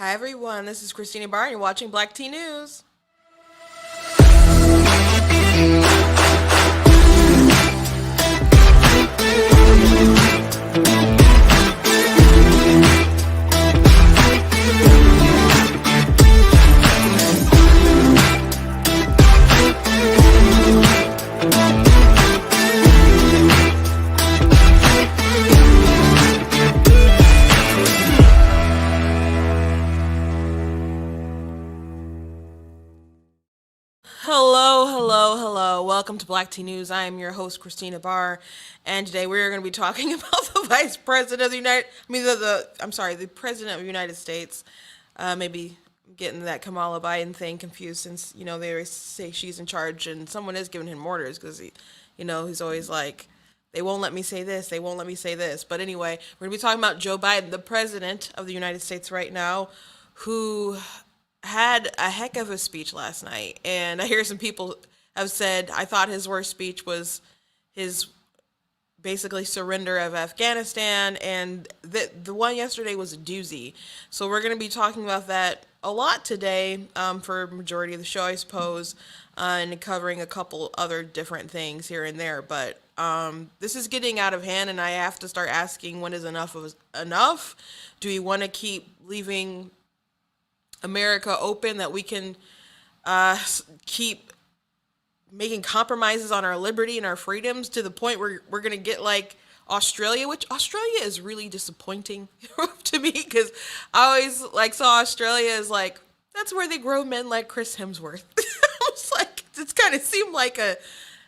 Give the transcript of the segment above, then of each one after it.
Hi everyone, this is Christina Barr and you're watching Black Tea News. Hello. Welcome to Black Tea News. I am your host, Christina Barr, and today we're going to be talking about the Vice President of the the President of the United States. Maybe getting that Kamala Biden thing confused since, they always say she's in charge and someone is giving him orders because, he's always like, they won't let me say this, they won't let me say this. But anyway, we're going to be talking about Joe Biden, the President of the United States right now, who had a heck of a speech last night. And I hear some people have said, I thought his worst speech was his basically surrender of Afghanistan, and the one yesterday was a doozy. So we're going to be talking about that a lot today for a majority of the show, I suppose, and covering a couple other different things here and there. But this is getting out of hand, and I have to start asking, when is enough of enough? Do we want to keep leaving America open, that we can keep making compromises on our liberty and our freedoms to the point where we're going to get like Australia, which Australia is really disappointing to me, because I always saw Australia as like, that's where they grow men like Chris Hemsworth. It's like, it's kind of seemed like a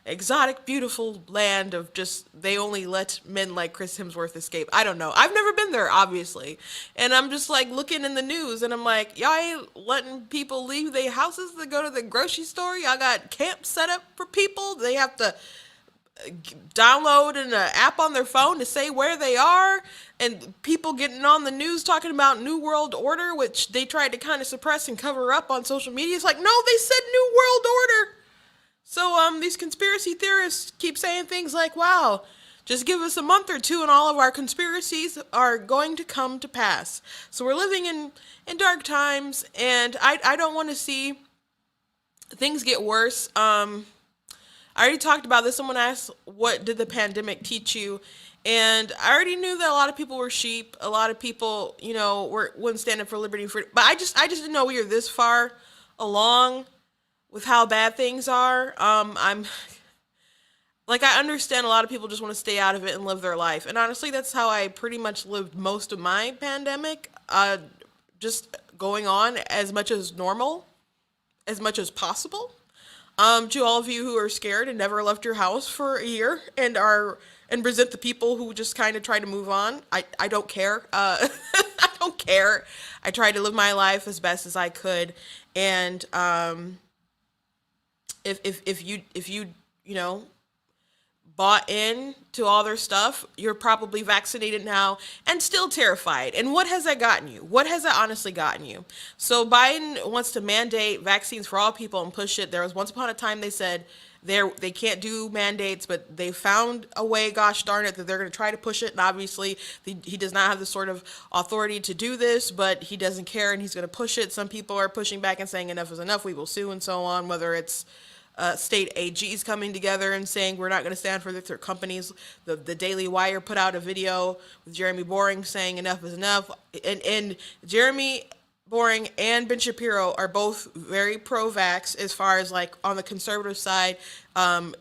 exotic, beautiful land of just, they only let men like Chris Hemsworth escape. I don't know. I've never been there, obviously. And I'm just like looking in the news and I'm like, y'all ain't letting people leave their houses to go to the grocery store. Y'all got camps set up for people. They have to download an app on their phone to say where they are. And people getting on the news talking about New World Order, which they tried to kind of suppress and cover up on social media. It's like, no, they said New World Order. So these conspiracy theorists keep saying things like, wow, just give us a month or two and all of our conspiracies are going to come to pass. So we're living in dark times, and I don't want to see things get worse. I already talked about this. Someone asked, what did the pandemic teach you? And I already knew that a lot of people were sheep. A lot of people, wouldn't stand up for liberty and freedom. But I just didn't know we were this far along with how bad things are. I understand a lot of people just want to stay out of it and live their life. And honestly, that's how I pretty much lived most of my pandemic. Just going on as much as normal, as much as possible. To all of you who are scared and never left your house for a year and resent the people who just kind of try to move on, I don't care. I don't care. I tried to live my life as best as I could. And, if you bought in to all their stuff, you're probably vaccinated now and still terrified. And what has that gotten you? What has that honestly gotten you? So Biden wants to mandate vaccines for all people and push it. There was once upon a time they said they can't do mandates, but they found a way, gosh darn it, that they're going to try to push it. And obviously he does not have the sort of authority to do this, but he doesn't care and he's going to push it. Some people are pushing back and saying enough is enough, we will sue and so on, whether it's state AGs coming together and saying we're not going to stand for this, or companies. The Daily Wire put out a video with Jeremy Boring saying enough is enough. And Jeremy Boring and Ben Shapiro are both very pro-vax as far as like on the conservative side. And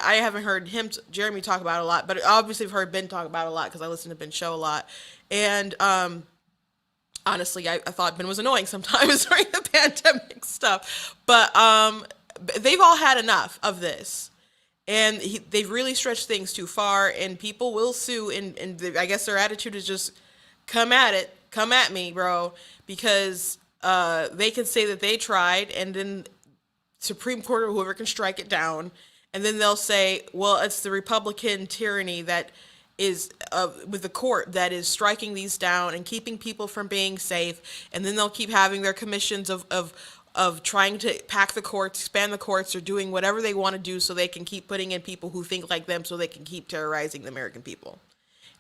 I haven't heard Jeremy talk about it a lot, but obviously I've heard Ben talk about it a lot because I listen to Ben's show a lot. And honestly, I thought Ben was annoying sometimes during the pandemic stuff. But they've all had enough of this, and they've really stretched things too far, and people will sue, and I guess their attitude is just come at me, bro, because they can say that they tried, and then Supreme Court or whoever can strike it down, and then they'll say, well, it's the Republican tyranny that is with the court that is striking these down and keeping people from being safe, and then they'll keep having their commissions of trying to pack the courts, expand the courts, or doing whatever they want to do so they can keep putting in people who think like them so they can keep terrorizing the American people.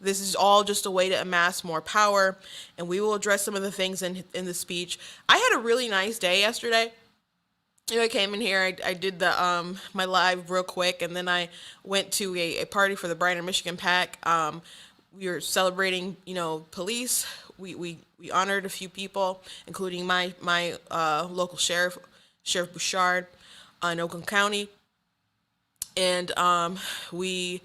This is all just a way to amass more power, and we will address some of the things in the speech. I had a really nice day yesterday. I came in here. I did the my live real quick, and then I went to a party for the Brighton, Michigan PAC. We were celebrating, police. We honored a few people, including my local sheriff, Sheriff Bouchard, in Oakland County, and we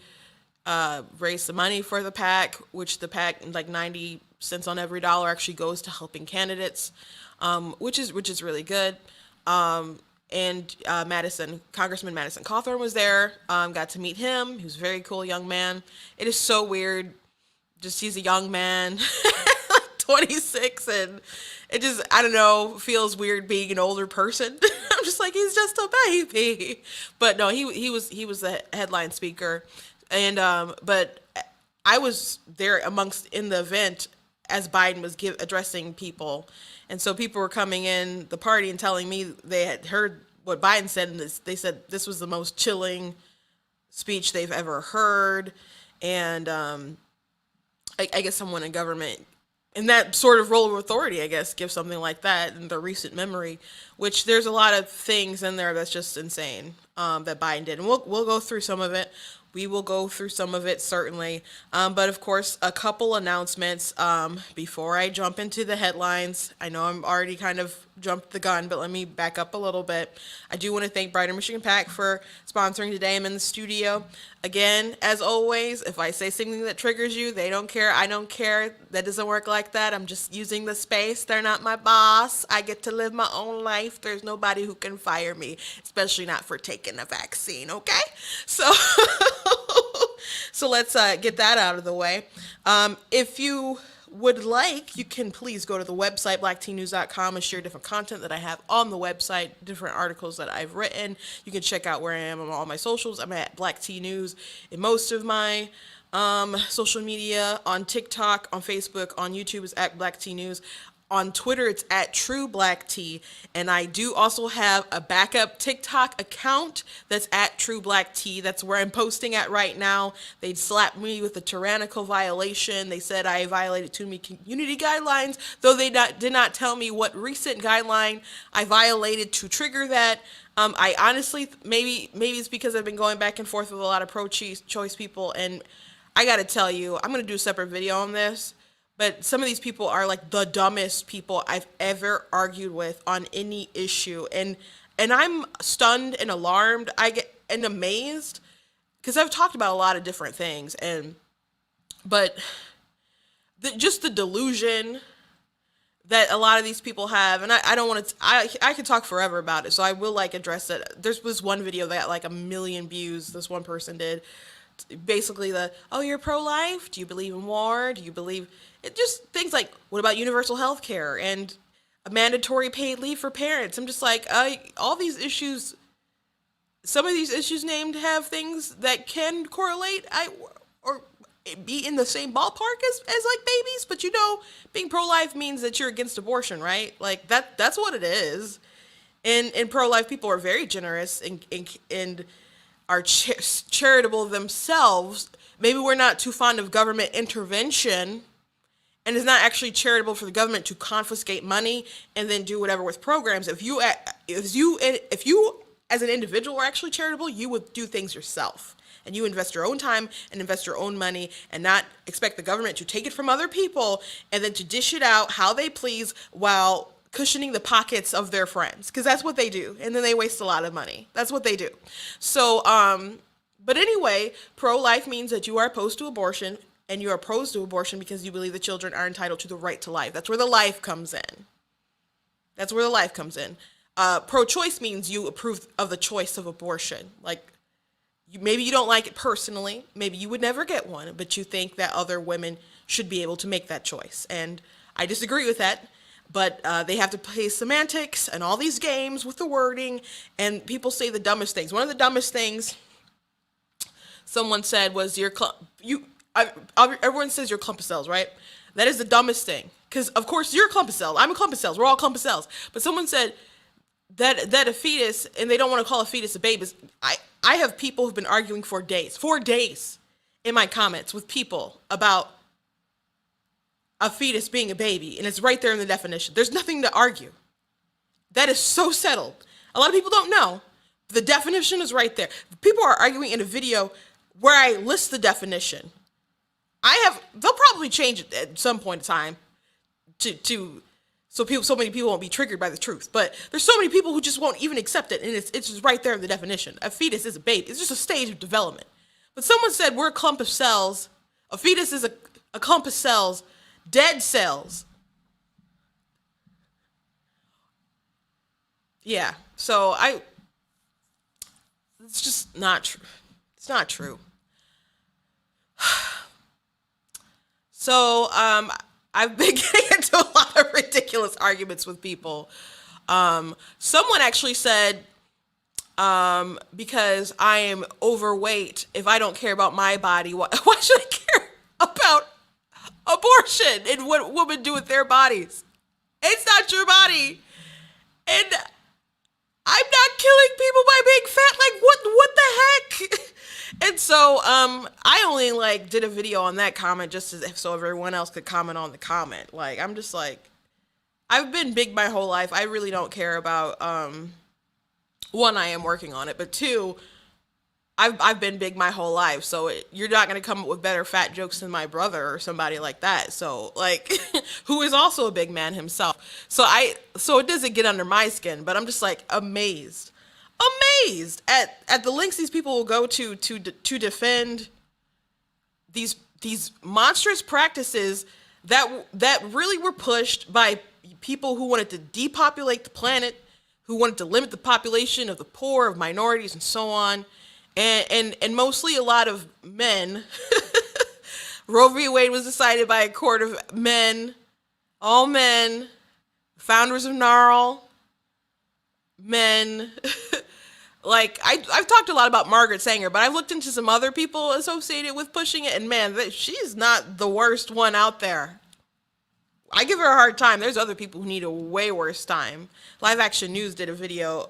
raised some money for the PAC, which the PAC, like 90 cents on every dollar, actually goes to helping candidates, which is really good. And Congressman Madison Cawthorn was there. Got to meet him. He was a very cool young man. It is so weird. Just he's a young man, 26, and it just, I don't know, feels weird being an older person. I'm just like, he's just a baby. But no, he was the headline speaker, and but I was there in the event as Biden was addressing people. And so people were coming in the party and telling me they had heard what Biden said, and they said this was the most chilling speech they've ever heard. And I guess someone in government, in that sort of role of authority, I guess, gives something like that in the recent memory, which there's a lot of things in there that's just insane that Biden did. And we'll go through some of it. We will go through some of it, certainly. But of course, a couple announcements before I jump into the headlines. I know I'm already kind of jumped the gun, but let me back up a little bit. I do want to thank Brighton, Michigan PAC for sponsoring today. I'm in the studio. Again, as always, if I say something that triggers you, they don't care. I don't care. That doesn't work like that. I'm just using the space. They're not my boss. I get to live my own life. There's nobody who can fire me, especially not for taking a vaccine, okay? So... So let's get that out of the way. If you would like, you can please go to the website, blacktnews.com, and share different content that I have on the website, different articles that I've written. You can check out where I am on all my socials. I'm at Black T News in most of my social media, on TikTok, on Facebook, on YouTube is at Black T News. On Twitter, it's at True Black Tea, and I do also have a backup TikTok account that's at True Black Tea. That's where I'm posting at right now. They slapped me with a tyrannical violation. They said I violated too many community guidelines, though they did not tell me what recent guideline I violated to trigger that. I honestly, maybe it's because I've been going back and forth with a lot of pro-choice people, and I gotta tell you, I'm gonna do a separate video on this. But some of these people are like the dumbest people I've ever argued with on any issue. And I'm stunned and alarmed. I get and amazed because I've talked about a lot of different things. But just the delusion that a lot of these people have, and I don't want to, I could talk forever about it. So I will address it. There was one video that got 1 million views. This one person did. Basically you're pro-life? Do you believe in war? Do you believe... It just things like, what about universal health care and a mandatory paid leave for parents? I'm just like, all these issues, some of these issues named have things that can correlate or be in the same ballpark as babies. But being pro-life means that you're against abortion, right? That's what it is. And pro-life people are very generous and are charitable themselves. Maybe we're not too fond of government intervention. And it's not actually charitable for the government to confiscate money and then do whatever with programs. If you as an individual are actually charitable, you would do things yourself. And you invest your own time and invest your own money and not expect the government to take it from other people and then to dish it out how they please while cushioning the pockets of their friends. Because that's what they do. And then they waste a lot of money. That's what they do. So, but anyway, pro-life means that you are opposed to abortion. And you are opposed to abortion because you believe the children are entitled to the right to life. That's where the life comes in. That's where the life comes in. Pro-choice means you approve of the choice of abortion. Maybe you don't like it personally. Maybe you would never get one, but you think that other women should be able to make that choice. And I disagree with that. But they have to play semantics and all these games with the wording. And people say the dumbest things. One of the dumbest things someone said was everyone says you're a clump of cells, right? That is the dumbest thing. Because, of course, you're a clump of cells. I'm a clump of cells. We're all a clump of cells. But someone said that a fetus, and they don't want to call a fetus a baby. I have people who've been arguing for days. in my comments with people about a fetus being a baby, and it's right there in the definition. There's nothing to argue. That is so settled. A lot of people don't know. The definition is right there. People are arguing in a video where I list the definition. They'll probably change it at some point in time so many people won't be triggered by the truth. But there's so many people who just won't even accept it, and it's just right there in the definition. A fetus is a baby. It's just a stage of development. But someone said we're a clump of cells. A fetus is a clump of cells, dead cells. Yeah, so it's just not true. It's not true. So, I've been getting into a lot of ridiculous arguments with people. Someone actually said, because I am overweight, if I don't care about my body, why should I care about abortion and what women do with their bodies? It's not your body. And I'm not killing people by being fat. Like, what the heck? And so, I only did a video on that comment just so everyone else could comment on the comment. Like, I'm just like, I've been big my whole life. I really don't care about, one, I am working on it, but two, I've been big my whole life. So you're not going to come up with better fat jokes than my brother or somebody like that. So who is also a big man himself. So it doesn't get under my skin, but I'm just amazed at the lengths these people will go to defend these monstrous practices that really were pushed by people who wanted to depopulate the planet, who wanted to limit the population of the poor, of minorities, and so on, and mostly a lot of men. Roe v. Wade was decided by a court of men, all men, founders of NARL, men. I've talked a lot about Margaret Sanger, but I've looked into some other people associated with pushing it, and man, she's not the worst one out there. I give her a hard time. There's other people who need a way worse time. Live Action News did a video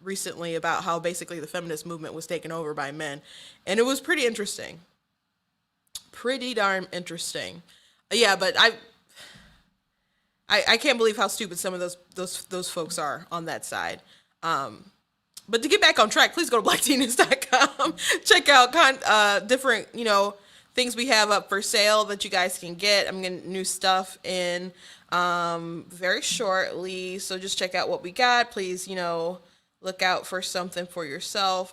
recently about how basically the feminist movement was taken over by men, and it was pretty interesting. Pretty darn interesting. Yeah, but I can't believe how stupid some of those folks are on that side. But to get back on track, please go to blackteennews.com. Check out different, things we have up for sale that you guys can get. I'm getting new stuff in very shortly. So just check out what we got. Please, look out for something for yourself.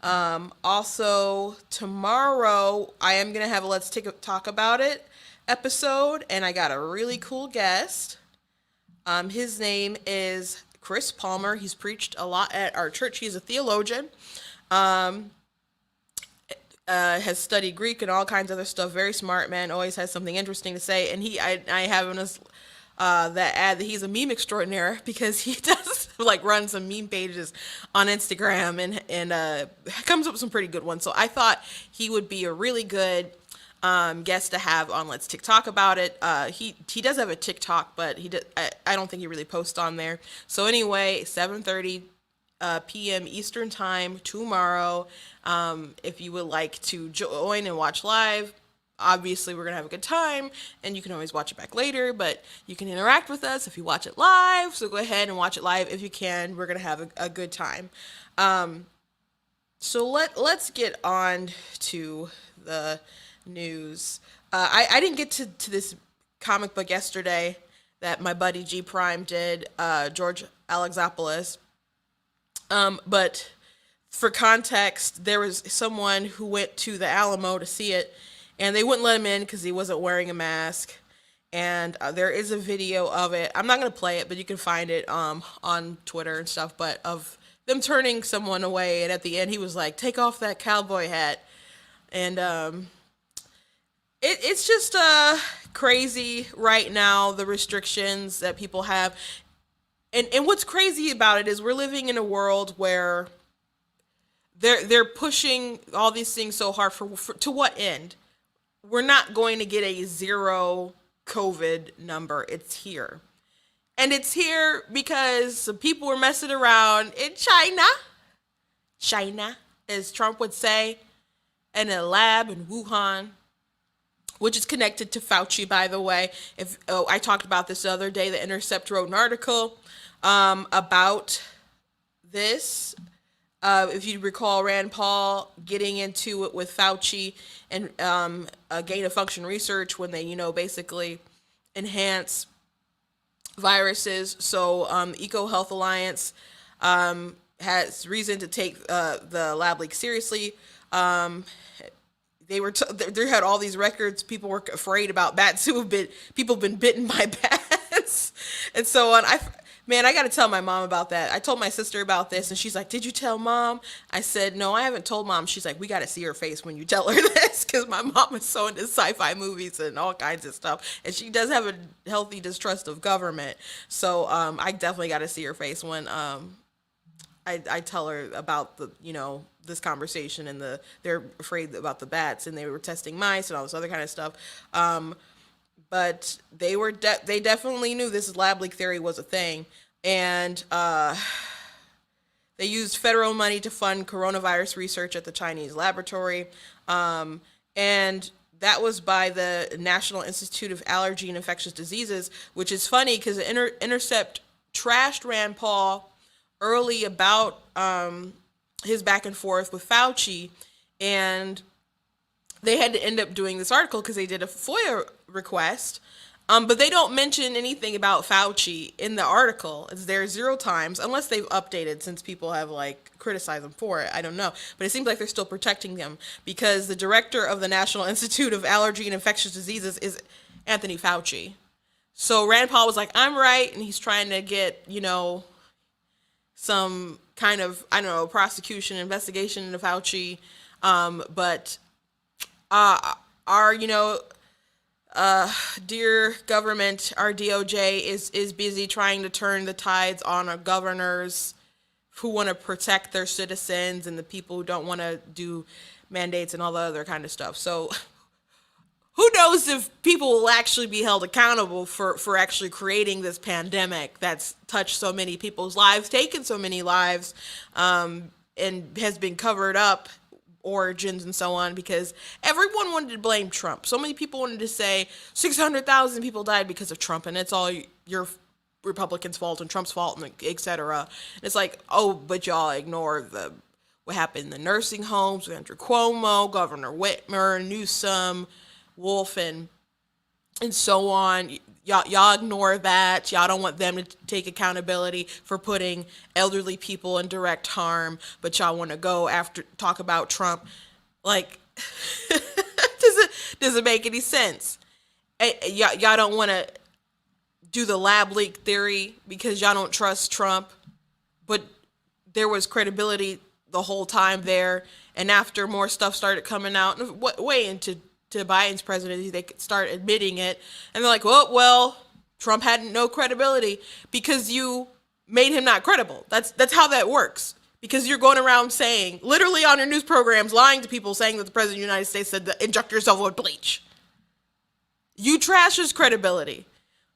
Also, tomorrow, I am going to have a Let's Talk About It episode. And I got a really cool guest. His name is Chris Palmer. He's preached a lot at our church. He's a theologian, has studied Greek and all kinds of other stuff. Very smart man, always has something interesting to say. And I have in his that ad that he's a meme extraordinaire because he does run some meme pages on Instagram and comes up with some pretty good ones. So I thought he would be a really good guest to have on Let's TikTok About It. He does have a TikTok, but I don't think he really posts on there. So anyway, 7:30 p.m. Eastern time tomorrow. If you would like to join and watch live, obviously we're gonna have a good time, and you can always watch it back later, but you can interact with us if you watch it live. So go ahead and watch it live if you can. We're gonna have a good time. So let's get on to the news. I didn't get to this comic book yesterday that my buddy G Prime did, George Alexopoulos. But for context, there was someone who went to the Alamo to see it, and they wouldn't let him in because he wasn't wearing a mask. And there is a video of it. I'm not going to play it, but you can find it on Twitter and stuff, but of them turning someone away. And at the end, he was like, "Take off that cowboy hat." And it's just crazy right now, the restrictions that people have. And what's crazy about it is we're living in a world where they're pushing all these things so hard for to what end? We're not going to get a zero COVID number. It's here. And it's here because people were messing around in China, as Trump would say, in a lab in Wuhan, which is connected to Fauci, by the way. If I talked about this the other day, The Intercept wrote an article about this. If you recall, Rand Paul getting into it with Fauci and gain of function research when they, basically enhance viruses. So the Eco Health Alliance has reason to take the lab leak seriously. They had all these records. People were afraid about bats people have been bitten by bats and so on. I got to tell my mom about that. I told my sister about this and she's like, did you tell mom? I said, no, I haven't told mom. She's like, we got to see her face when you tell her this, because my mom is so into sci-fi movies and all kinds of stuff. And she does have a healthy distrust of government. So I definitely got to see her face when I tell her about this conversation and they're afraid about the bats and they were testing mice and all this other kind of stuff. But they definitely knew this lab leak theory was a thing, and they used federal money to fund coronavirus research at the Chinese laboratory, and that was by the National Institute of Allergy and Infectious Diseases, which is funny because the Intercept trashed Rand Paul early about his back and forth with Fauci, and they had to end up doing this article because they did a FOIA request, but they don't mention anything about Fauci in the article. It's there 0 times, unless they've updated since people have criticized them for it. I don't know, but it seems like they're still protecting them because the director of the National Institute of Allergy and Infectious Diseases is Anthony Fauci. So Rand Paul was like, I'm right, and he's trying to get some kind of prosecution investigation into Fauci, but our dear government, our DOJ is busy trying to turn the tides on our governors who want to protect their citizens and the people who don't want to do mandates and all the other kind of stuff. So who knows if people will actually be held accountable for actually creating this pandemic that's touched so many people's lives, taken so many lives, and has been covered up, origins and so on, because everyone wanted to blame Trump. So many people wanted to say 600,000 people died because of Trump and it's all your Republicans' fault and Trump's fault, and etc. It's like, oh, but y'all ignore what happened in the nursing homes with Andrew Cuomo, Governor Whitmer, Newsom, Wolf, and so on. Y'all ignore that. Y'all don't want them to take accountability for putting elderly people in direct harm, but y'all want to go talk about Trump. Does it make any sense? Y'all don't want to do the lab leak theory because y'all don't trust Trump, but there was credibility the whole time there, and after more stuff started coming out, way into Biden's presidency, they could start admitting it, and they're like, well, Trump had no credibility because you made him not credible. That's how that works, because you're going around saying, literally on your news programs, lying to people, saying that the president of the United States said to inject yourself with bleach. You trash his credibility.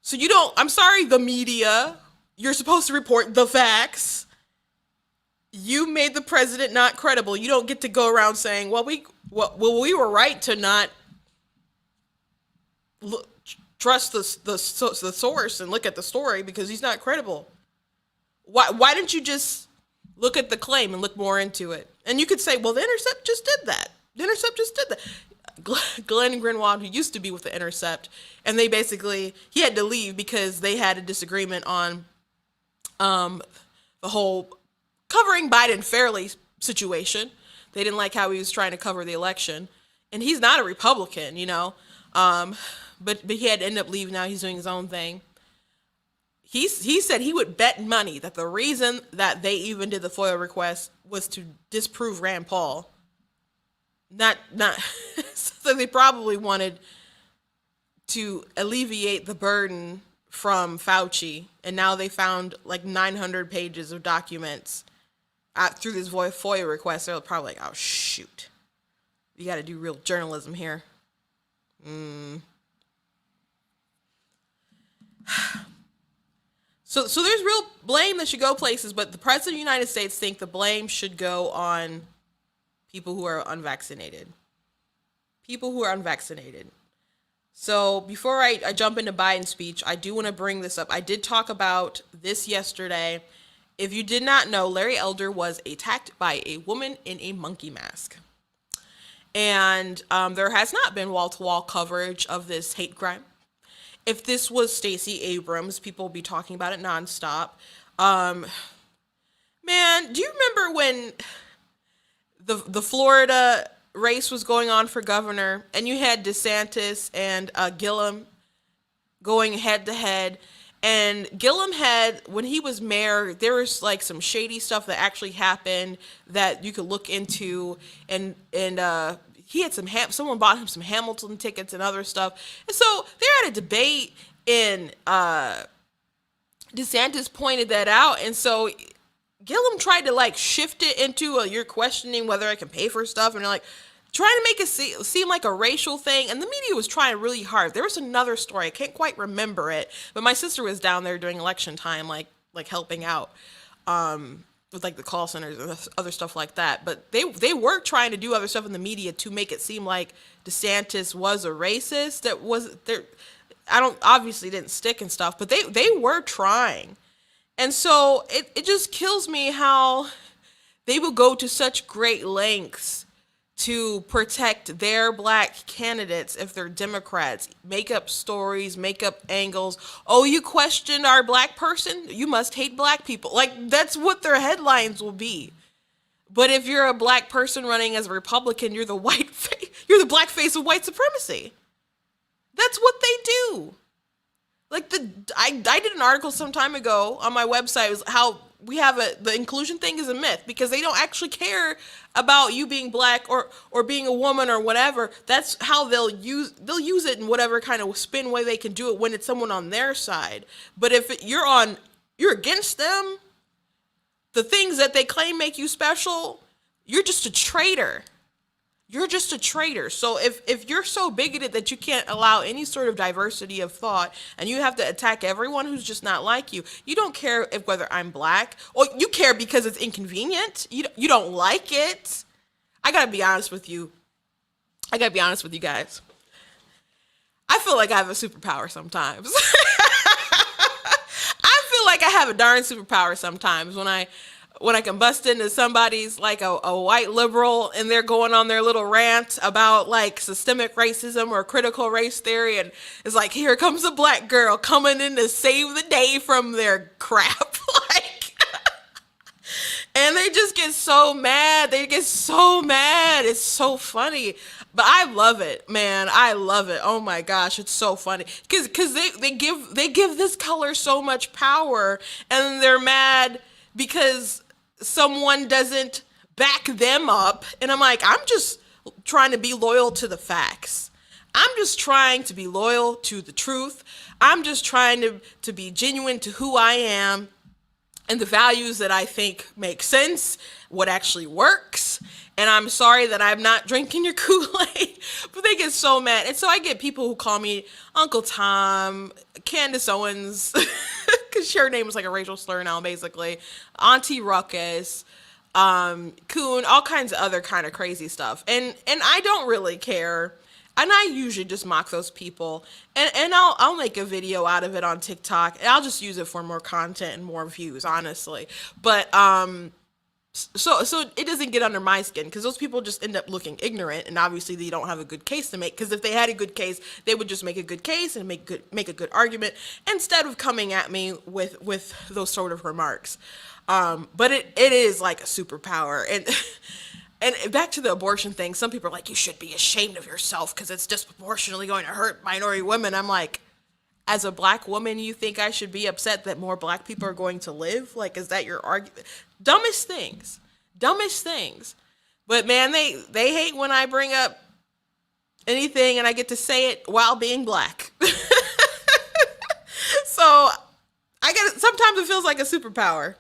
So I'm sorry, the media, you're supposed to report the facts. You made the president not credible. You don't get to go around saying, we were right to not trust the source and look at the story because he's not credible. Why didn't you just look at the claim and look more into it? And you could say, well, the Intercept just did that. Glenn Greenwald, who used to be with the Intercept, and he had to leave because they had a disagreement on the whole covering Biden fairly situation. They didn't like how he was trying to cover the election, and he's not a Republican, but he had to end up leaving. Now he's doing his own thing. He said he would bet money that the reason that they even did the FOIA request was to disprove Rand Paul. Not so they probably wanted to alleviate the burden from Fauci, and now they found 900 pages of documents through this FOIA request. They're probably like, oh shoot, you got to do real journalism here. So there's real blame that should go places, but the president of the United States think the blame should go on people who are unvaccinated. people who are unvaccinated. So before I jump into Biden's speech, I do want to bring this up. I did talk about this yesterday. If you did not know, Larry Elder was attacked by a woman in a monkey mask. And there has not been wall-to-wall coverage of this hate crime. If this was Stacey Abrams, people would be talking about it nonstop. Man, do you remember when the Florida race was going on for governor, and you had DeSantis and Gillum going head to head, and Gillum had, when he was mayor, there was like some shady stuff that actually happened that you could look into, and he had someone bought him some Hamilton tickets and other stuff, and so they had a debate, and DeSantis pointed that out, and so Gillum tried to like shift it into you're questioning whether I can pay for stuff, and you're like trying to make it seem like a racial thing, and the media was trying really hard. There was another story, I can't quite remember it, but my sister was down there during election time, like helping out with like the call centers and other stuff like that. But they were trying to do other stuff in the media to make it seem like DeSantis was a racist. That was there. I don't obviously didn't stick and stuff, but they were trying. And so it just kills me how they will go to such great lengths to protect their black candidates if they're Democrats. Make up stories, make up angles. Oh, you questioned our black person? You must hate black people. Like, that's what their headlines will be. But if you're a black person running as a Republican, you're the you're the black face of white supremacy. That's what they do. Like I did an article some time ago on my website. It was how we have the inclusion thing is a myth because they don't actually care about you being black or being a woman or whatever. That's how they'll use it in whatever kind of spin way they can do it when it's someone on their side. But if you're against them, the things that they claim make you special, you're just a traitor. You're just a traitor. So if you're so bigoted that you can't allow any sort of diversity of thought and you have to attack everyone who's just not like you, you don't care if whether I'm black, or you care because it's inconvenient. You don't like it. I gotta be honest with you. I gotta be honest with you guys. I feel like I have a superpower sometimes. I feel like I have a darn superpower sometimes when I can bust into somebody's like a white liberal and they're going on their little rant about like systemic racism or critical race theory, and it's like, here comes a black girl coming in to save the day from their crap. Like, and they just get so mad. They get so mad. It's so funny. But I love it, man. I love it. Oh my gosh, it's so funny. Cause they give this color so much power, and they're mad because someone doesn't back them up. And I'm like, I'm just trying to be loyal to the facts. I'm just trying to be loyal to the truth. I'm just trying to be genuine to who I am and the values that I think make sense, what actually works. And I'm sorry that I'm not drinking your Kool-Aid, but they get so mad. And so I get people who call me Uncle Tom, Candace Owens, because her name is like a racial slur now, basically, Auntie Ruckus, Coon, all kinds of other kind of crazy stuff. And I don't really care. And I usually just mock those people. And I'll make a video out of it on TikTok. And I'll just use it for more content and more views, honestly. But so it doesn't get under my skin, because those people just end up looking ignorant, and obviously they don't have a good case to make, because if they had a good case, they would just make a good case and make a good argument instead of coming at me with those sort of remarks. But it is like a superpower. And back to the abortion thing, some people are like, you should be ashamed of yourself because it's disproportionately going to hurt minority women. I'm like, as a black woman, you think I should be upset that more black people are going to live? Like, is that your argument? Dumbest things. But man, they hate when I bring up anything and I get to say it while being black. So sometimes it feels like a superpower.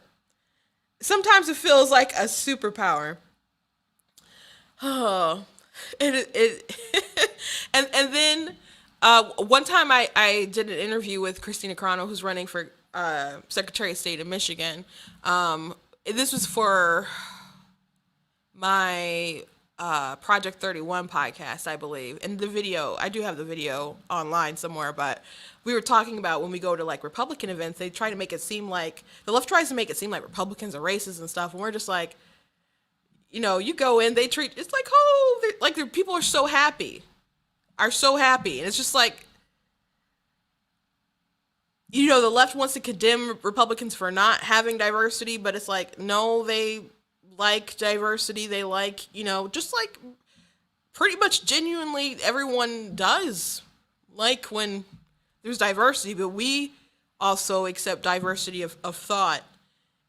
Oh, and then one time I did an interview with Christina Carano, who's running for Secretary of State of Michigan. This was for my Project 31 podcast, I believe. And the video, I do have the video online somewhere, but we were talking about when we go to like Republican events, they try to make it seem like, the left tries to make it seem like Republicans are racist and stuff. And we're just like, you go in, they treat, it's like, oh, like the people are so happy. And it's just like, the left wants to condemn Republicans for not having diversity, but it's like, no, they like diversity. They like, just like pretty much genuinely everyone does like when there's diversity, but we also accept diversity of thought.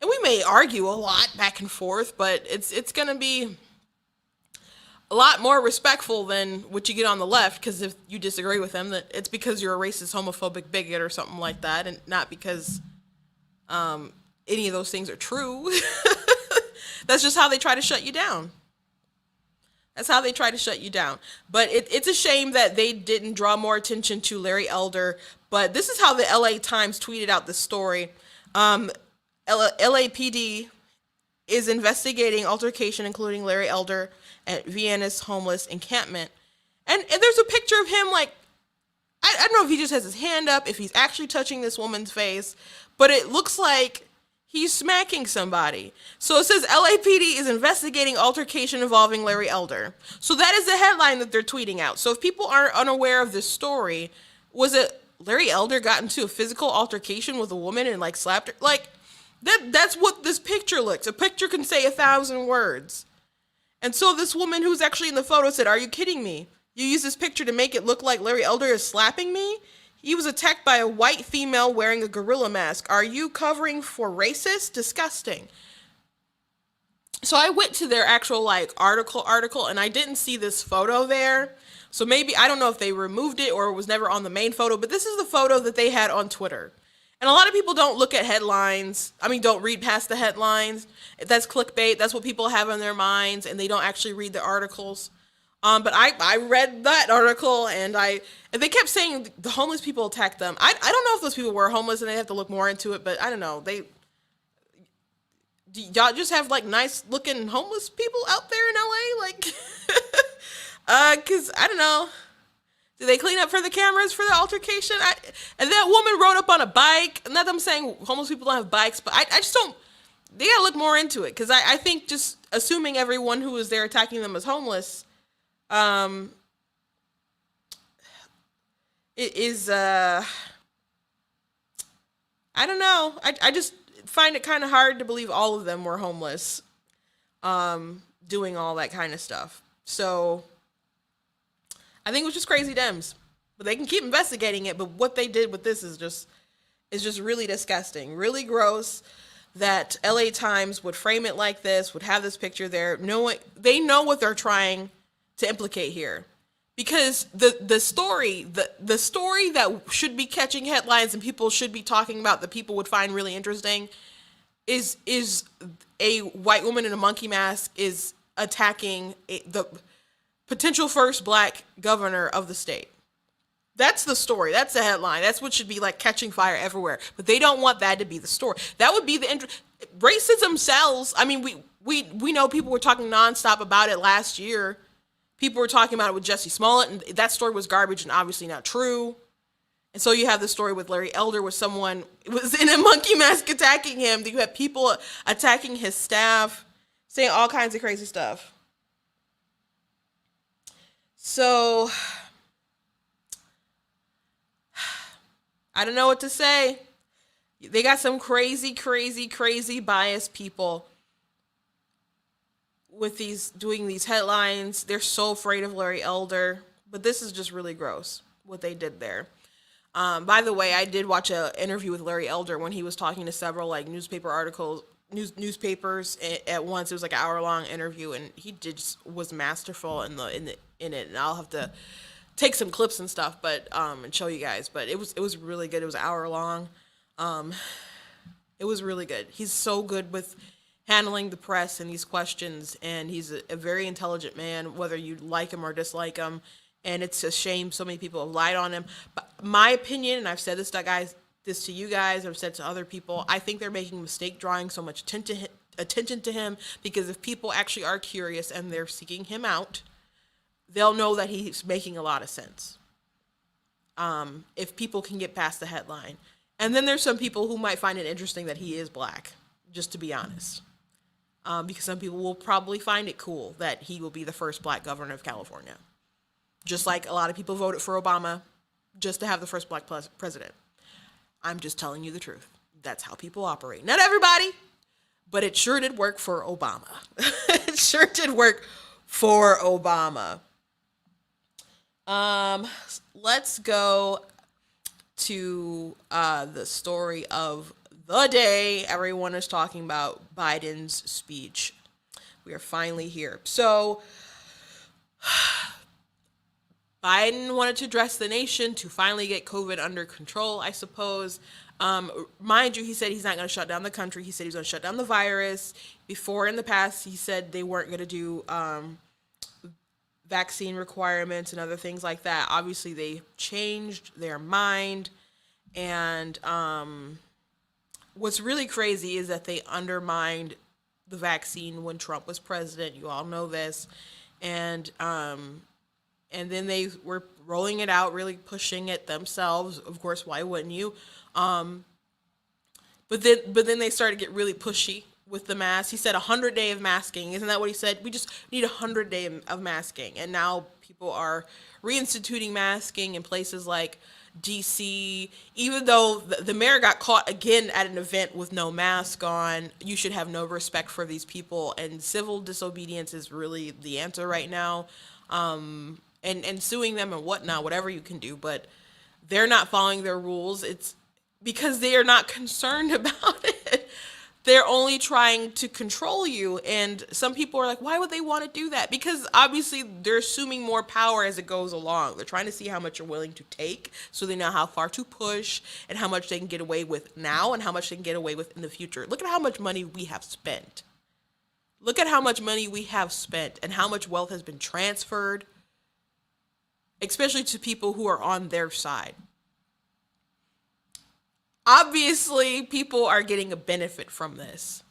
And we may argue a lot back and forth, but it's going to be a lot more respectful than what you get on the left, because if you disagree with them, that it's because you're a racist, homophobic bigot or something like that, and not because any of those things are true. That's just how they try to shut you down. But it's a shame that they didn't draw more attention to Larry Elder. But this is how the LA Times tweeted out the story. LAPD is investigating altercation, including Larry Elder, at Vienna's homeless encampment. And there's a picture of him, like, I don't know if he just has his hand up, if he's actually touching this woman's face, but it looks like he's smacking somebody. So it says LAPD is investigating altercation involving Larry Elder. So that is the headline that they're tweeting out. So if people aren't unaware of this story, was it Larry Elder got into a physical altercation with a woman and like slapped her? Like, that's what this picture looks. A picture can say 1,000 words. And so this woman who's actually in the photo said, "Are you kidding me? You use this picture to make it look like Larry Elder is slapping me? He was attacked by a white female wearing a gorilla mask. Are you covering for racist? Disgusting." So I went to their actual like article, and I didn't see this photo there. So maybe, I don't know if they removed it or it was never on the main photo, but this is the photo that they had on Twitter. And a lot of people don't look at headlines. Don't read past the headlines. That's clickbait. That's what people have in their minds, and they don't actually read the articles. But I read that article, and they kept saying the homeless people attacked them. I don't know if those people were homeless, and they have to look more into it. But I don't know. Y'all just have like nice looking homeless people out there in LA, like, because I don't know. Did they clean up for the cameras for the altercation? And that woman rode up on a bike. Not that I'm saying homeless people don't have bikes, but I just don't. They gotta look more into it, because I think just assuming everyone who was there attacking them was homeless, it is I don't know. I just find it kind of hard to believe all of them were homeless, doing all that kind of stuff. So I think it was just crazy Dems. But they can keep investigating it, but what they did with this is just really disgusting, really gross, that LA Times would frame it like this, would have this picture there. They know what they're trying to implicate here. Because the story that should be catching headlines and people should be talking about, that people would find really interesting, is a white woman in a monkey mask is attacking the potential first black governor of the state. That's the story. That's the headline. That's what should be like catching fire everywhere. But they don't want that to be the story. That would be racism sells. We know people were talking nonstop about it last year. People were talking about it with Jussie Smollett, and that story was garbage and obviously not true. And so you have the story with Larry Elder, where someone was in a monkey mask attacking him. You have people attacking his staff, saying all kinds of crazy stuff. So I don't know what to say. They got some crazy biased people with doing these headlines. They're so afraid of Larry Elder, but this is just really gross what they did there. By the way, I did watch an interview with Larry Elder when he was talking to several like newspapers at once. It was like an hour-long interview, and he was masterful in it. And I'll have to take some clips and stuff, but and show you guys. But it was really good. It was an hour long. It was really good. He's so good with handling the press and these questions, and he's a very intelligent man, whether you like him or dislike him. And it's a shame so many people have lied on him. But my opinion, and I've said this to you guys, I've said to other people, I think they're making a mistake drawing so much attention to him, because if people actually are curious and they're seeking him out, they'll know that he's making a lot of sense. If people can get past the headline. And then there's some people who might find it interesting that he is black, just to be honest. Because some people will probably find it cool that he will be the first black governor of California. Just like a lot of people voted for Obama just to have the first black president. I'm just telling you the truth. That's how people operate. Not everybody, but it sure did work for Obama. It sure did work for Obama. Let's go to the story of the day. Everyone is talking about Biden's speech. We are finally here. So Biden wanted to address the nation to finally get COVID under control, I suppose. Mind you, he said he's not going to shut down the country. He said he's going to shut down the virus. Before, in the past, he said they weren't going to do vaccine requirements and other things like that. Obviously, they changed their mind. And what's really crazy is that they undermined the vaccine when Trump was president. You all know this. And then they were rolling it out, really pushing it themselves. Of course, why wouldn't you? But then they started to get really pushy with the mask. He said 100 days of masking. Isn't that what he said? We just need 100 days of masking. And now people are reinstituting masking in places like DC. Even though the mayor got caught again at an event with no mask on, you should have no respect for these people. And civil disobedience is really the answer right now. And suing them and whatnot, whatever you can do. But they're not following their rules. It's because they are not concerned about it. They're only trying to control you. And some people are like, why would they want to do that? Because obviously they're assuming more power as it goes along. They're trying to see how much you're willing to take so they know how far to push and how much they can get away with now and how much they can get away with in the future. Look at how much money we have spent. Look at how much money we have spent and how much wealth has been transferred, especially to people who are on their side. Obviously, people are getting a benefit from this.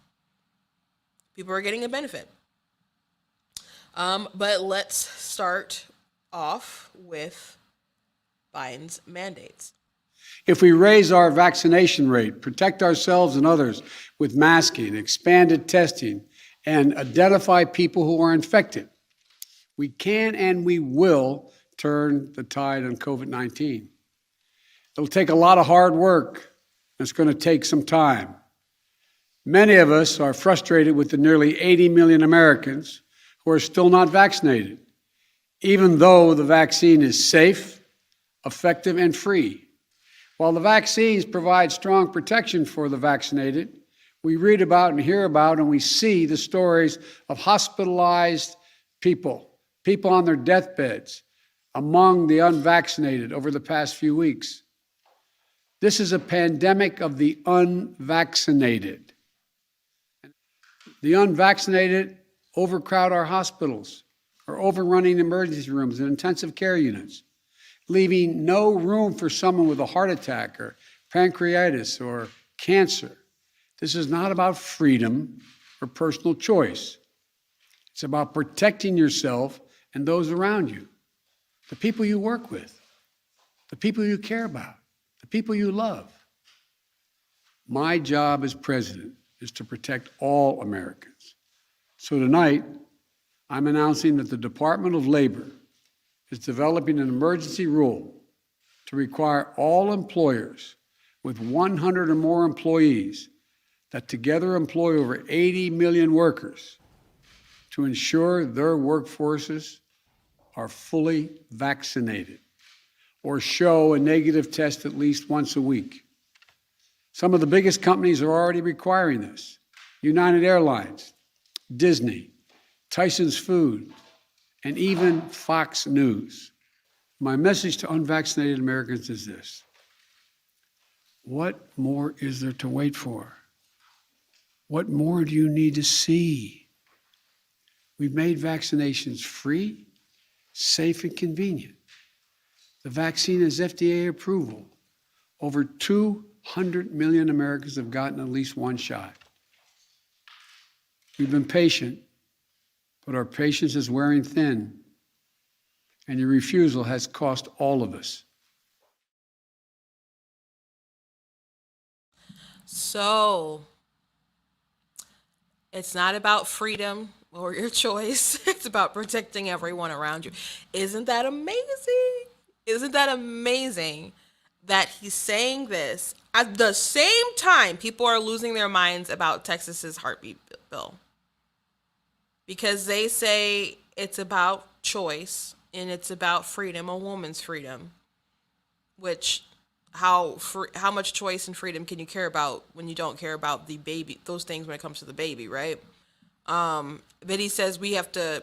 People are getting a benefit. But let's start off with Biden's mandates. If we raise our vaccination rate, protect ourselves and others with masking, expanded testing, and identify people who are infected, we can and we will turn the tide on COVID-19. It'll take a lot of hard work. It's going to take some time. Many of us are frustrated with the nearly 80 million Americans who are still not vaccinated, even though the vaccine is safe, effective, and free. While the vaccines provide strong protection for the vaccinated, we read about and hear about and we see the stories of hospitalized people on their deathbeds, among the unvaccinated over the past few weeks. This is a pandemic of the unvaccinated. The unvaccinated overcrowd our hospitals, are overrunning emergency rooms and intensive care units, leaving no room for someone with a heart attack or pancreatitis or cancer. This is not about freedom or personal choice. It's about protecting yourself and those around you, the people you work with, the people you care about, the people you love. My job as president is to protect all Americans. So tonight, I'm announcing that the Department of Labor is developing an emergency rule to require all employers with 100 or more employees that together employ over 80 million workers to ensure their workforces are fully vaccinated or show a negative test at least once a week. Some of the biggest companies are already requiring this. United Airlines, Disney, Tyson's Food, and even Fox News. My message to unvaccinated Americans is this: what more is there to wait for? What more do you need to see? We've made vaccinations free, safe, and convenient. The vaccine has FDA approval. Over 200 million Americans have gotten at least one shot. We've been patient, but our patience is wearing thin, and your refusal has cost all of us. So, it's not about freedom or your choice. It's about protecting everyone around you. Isn't that amazing? Isn't that amazing that he's saying this at the same time people are losing their minds about Texas's heartbeat bill? Because they say it's about choice and it's about freedom, a woman's freedom, which how much choice and freedom can you care about when you don't care about the baby, those things when it comes to the baby, right? But he says we have to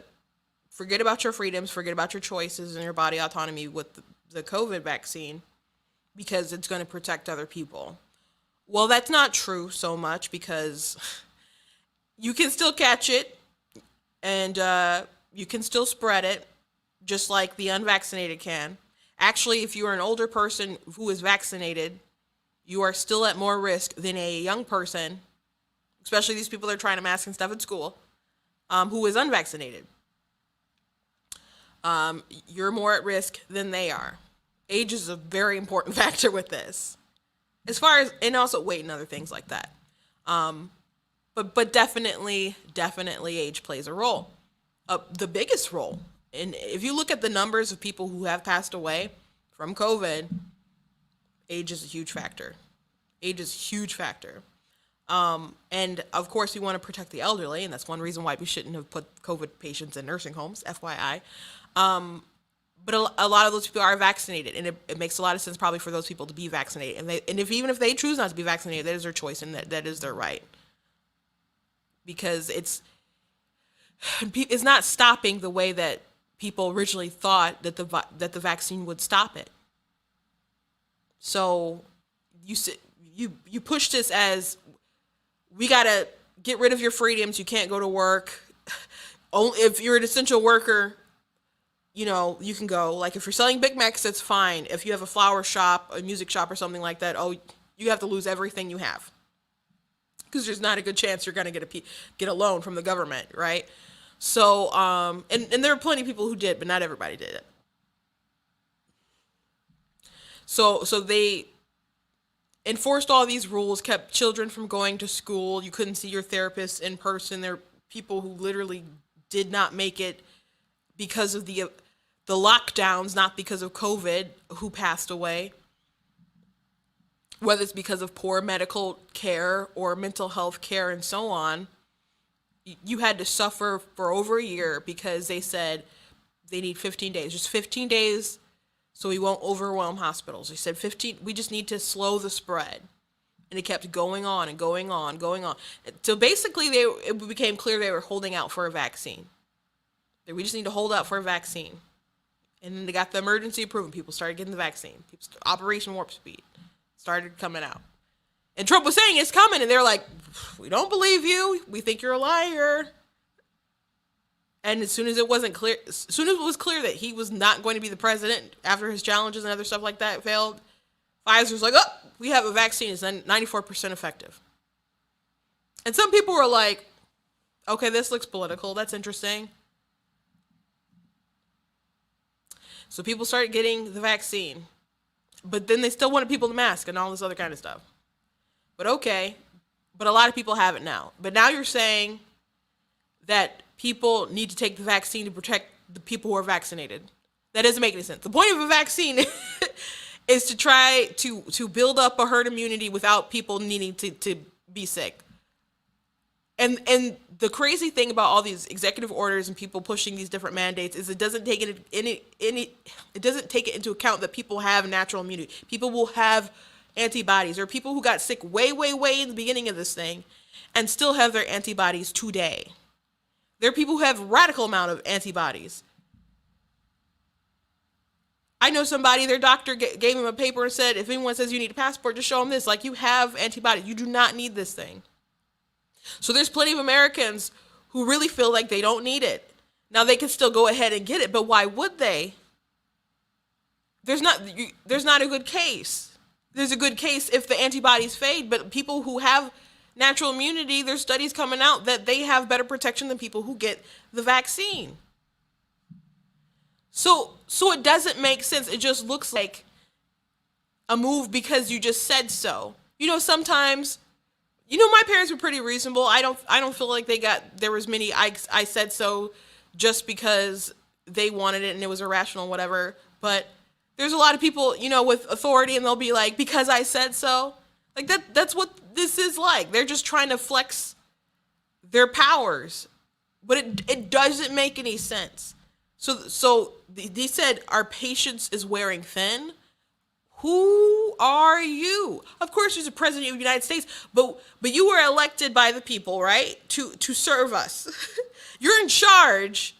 forget about your freedoms, forget about your choices and your body autonomy with the COVID vaccine because it's going to protect other people. Well, that's not true so much because you can still catch it and you can still spread it just like the unvaccinated can. Actually, if you are an older person who is vaccinated, you are still at more risk than a young person, especially these people that are trying to mask and stuff at school, who is unvaccinated. You're more at risk than they are. Age is a very important factor with this. As far as, and also weight and other things like that. But definitely age plays a role. The biggest role. And if you look at the numbers of people who have passed away from COVID, age is a huge factor. Age is a huge factor. And of course, we want to protect the elderly, and that's one reason why we shouldn't have put COVID patients in nursing homes, FYI. But a lot of those people are vaccinated, and it makes a lot of sense probably for those people to be vaccinated. And even if they choose not to be vaccinated, that is their choice, and that is their right. Because it's not stopping the way that people originally thought that the vaccine would stop it. So you push this as we gotta get rid of your freedoms. You can't go to work. Only if you're an essential worker, you can go. Like if you're selling Big Macs, that's fine. If you have a flower shop, a music shop, or something like that, you have to lose everything you have because there's not a good chance you're gonna get a loan from the government, right? So, and there are plenty of people who did, but not everybody did it. So they enforced all these rules, kept children from going to school. You couldn't see your therapist in person. There are people who literally did not make it because of the lockdowns, not because of COVID, who passed away. Whether it's because of poor medical care or mental health care and so on. You had to suffer for over a year because they said they need 15 days. Just 15 days so we won't overwhelm hospitals. They said 15, we just need to slow the spread. And it kept going on and going on, going on. So basically it became clear they were holding out for a vaccine. We just need to hold out for a vaccine. And then they got the emergency approval. People started getting the vaccine. Operation Warp Speed started coming out. And Trump was saying it's coming, and they're like, we don't believe you. We think you're a liar. And as soon as it was clear that he was not going to be the president after his challenges and other stuff like that failed, Pfizer's like, we have a vaccine. It's 94% effective. And some people were like, okay, this looks political. That's interesting. So people started getting the vaccine. But then they still wanted people to mask and all this other kind of stuff. But okay, but a lot of people have it now. But now you're saying that people need to take the vaccine to protect the people who are vaccinated. That doesn't make any sense. The point of a vaccine is to try to build up a herd immunity without people needing to be sick. And the crazy thing about all these executive orders and people pushing these different mandates is it doesn't take it into account that people have natural immunity. People will have antibodies. There are people who got sick way, way, way in the beginning of this thing and still have their antibodies today. There are people who have a radical amount of antibodies. I know somebody, their doctor gave him a paper and said, if anyone says you need a passport, just show them this. Like, you have antibodies. You do not need this thing. So there's plenty of Americans who really feel like they don't need it. Now, they can still go ahead and get it, but why would they? There's not a good case. There's a good case if the antibodies fade, but people who have natural immunity, there's studies coming out that they have better protection than people who get the vaccine. So it doesn't make sense. It just looks like a move because you just said so. Sometimes, my parents were pretty reasonable. I don't feel like there was many I said so just because they wanted it and it was irrational, whatever. But there's a lot of people, with authority, and they'll be like, because I said so. Like that's what this is like. They're just trying to flex their powers. But it doesn't make any sense. So they said our patience is wearing thin. Who are you? Of course, you're the president of the United States, but you were elected by the people, right? To serve us. You're in charge,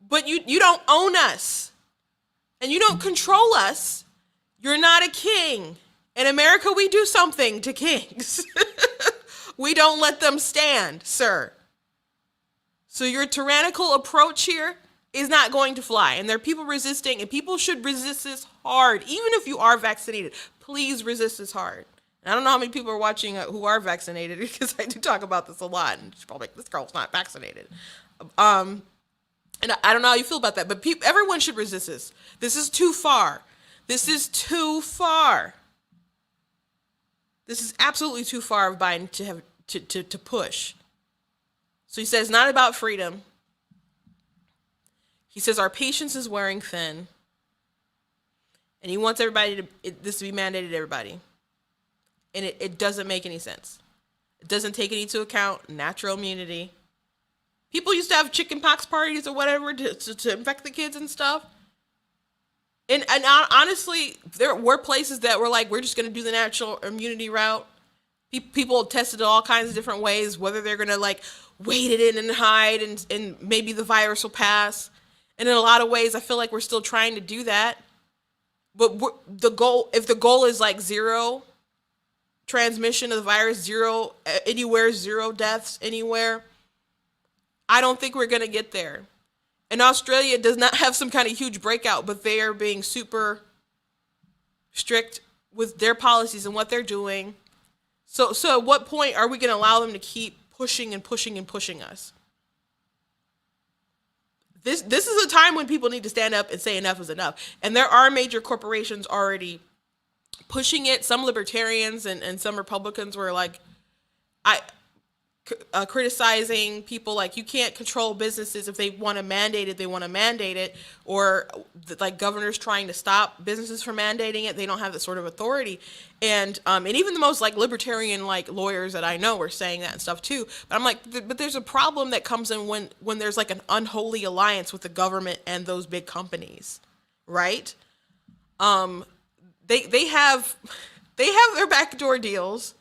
but you don't own us, and you don't control us. You're not a king. In America, we do something to kings. We don't let them stand, sir. So your tyrannical approach here is not going to fly. And there are people resisting, and people should resist this hard. Even if you are vaccinated, please resist this hard. And I don't know how many people are watching who are vaccinated, because I do talk about this a lot. And she's probably like, this girl's not vaccinated. And I don't know how you feel about that, but everyone should resist this. This is too far. This is too far. This is absolutely too far of Biden to push. So he says it's not about freedom. He says our patience is wearing thin. And he wants everybody this to be mandated to everybody. And it doesn't make any sense. It doesn't take into account natural immunity. People used to have chicken pox parties or whatever to infect the kids and stuff. And honestly, there were places that were like, we're just going to do the natural immunity route. People tested it all kinds of different ways, whether they're going to like wait it in and hide and maybe the virus will pass. And in a lot of ways, I feel like we're still trying to do that. But if the goal is like zero transmission of the virus, zero deaths anywhere, I don't think we're going to get there. And Australia does not have some kind of huge breakout, but they are being super strict with their policies and what they're doing. So at what point are we going to allow them to keep pushing and pushing and pushing us? This is a time when people need to stand up and say enough is enough. And there are major corporations already pushing it. Some libertarians and some Republicans were like, criticizing people like, you can't control businesses. If they want to mandate it, they want to mandate it. Or like governors trying to stop businesses from mandating it, they don't have that sort of authority. And even the most like libertarian like lawyers that I know were saying that and stuff too. But I'm like, but there's a problem that comes in when there's like an unholy alliance with the government and those big companies, right? They have their backdoor deals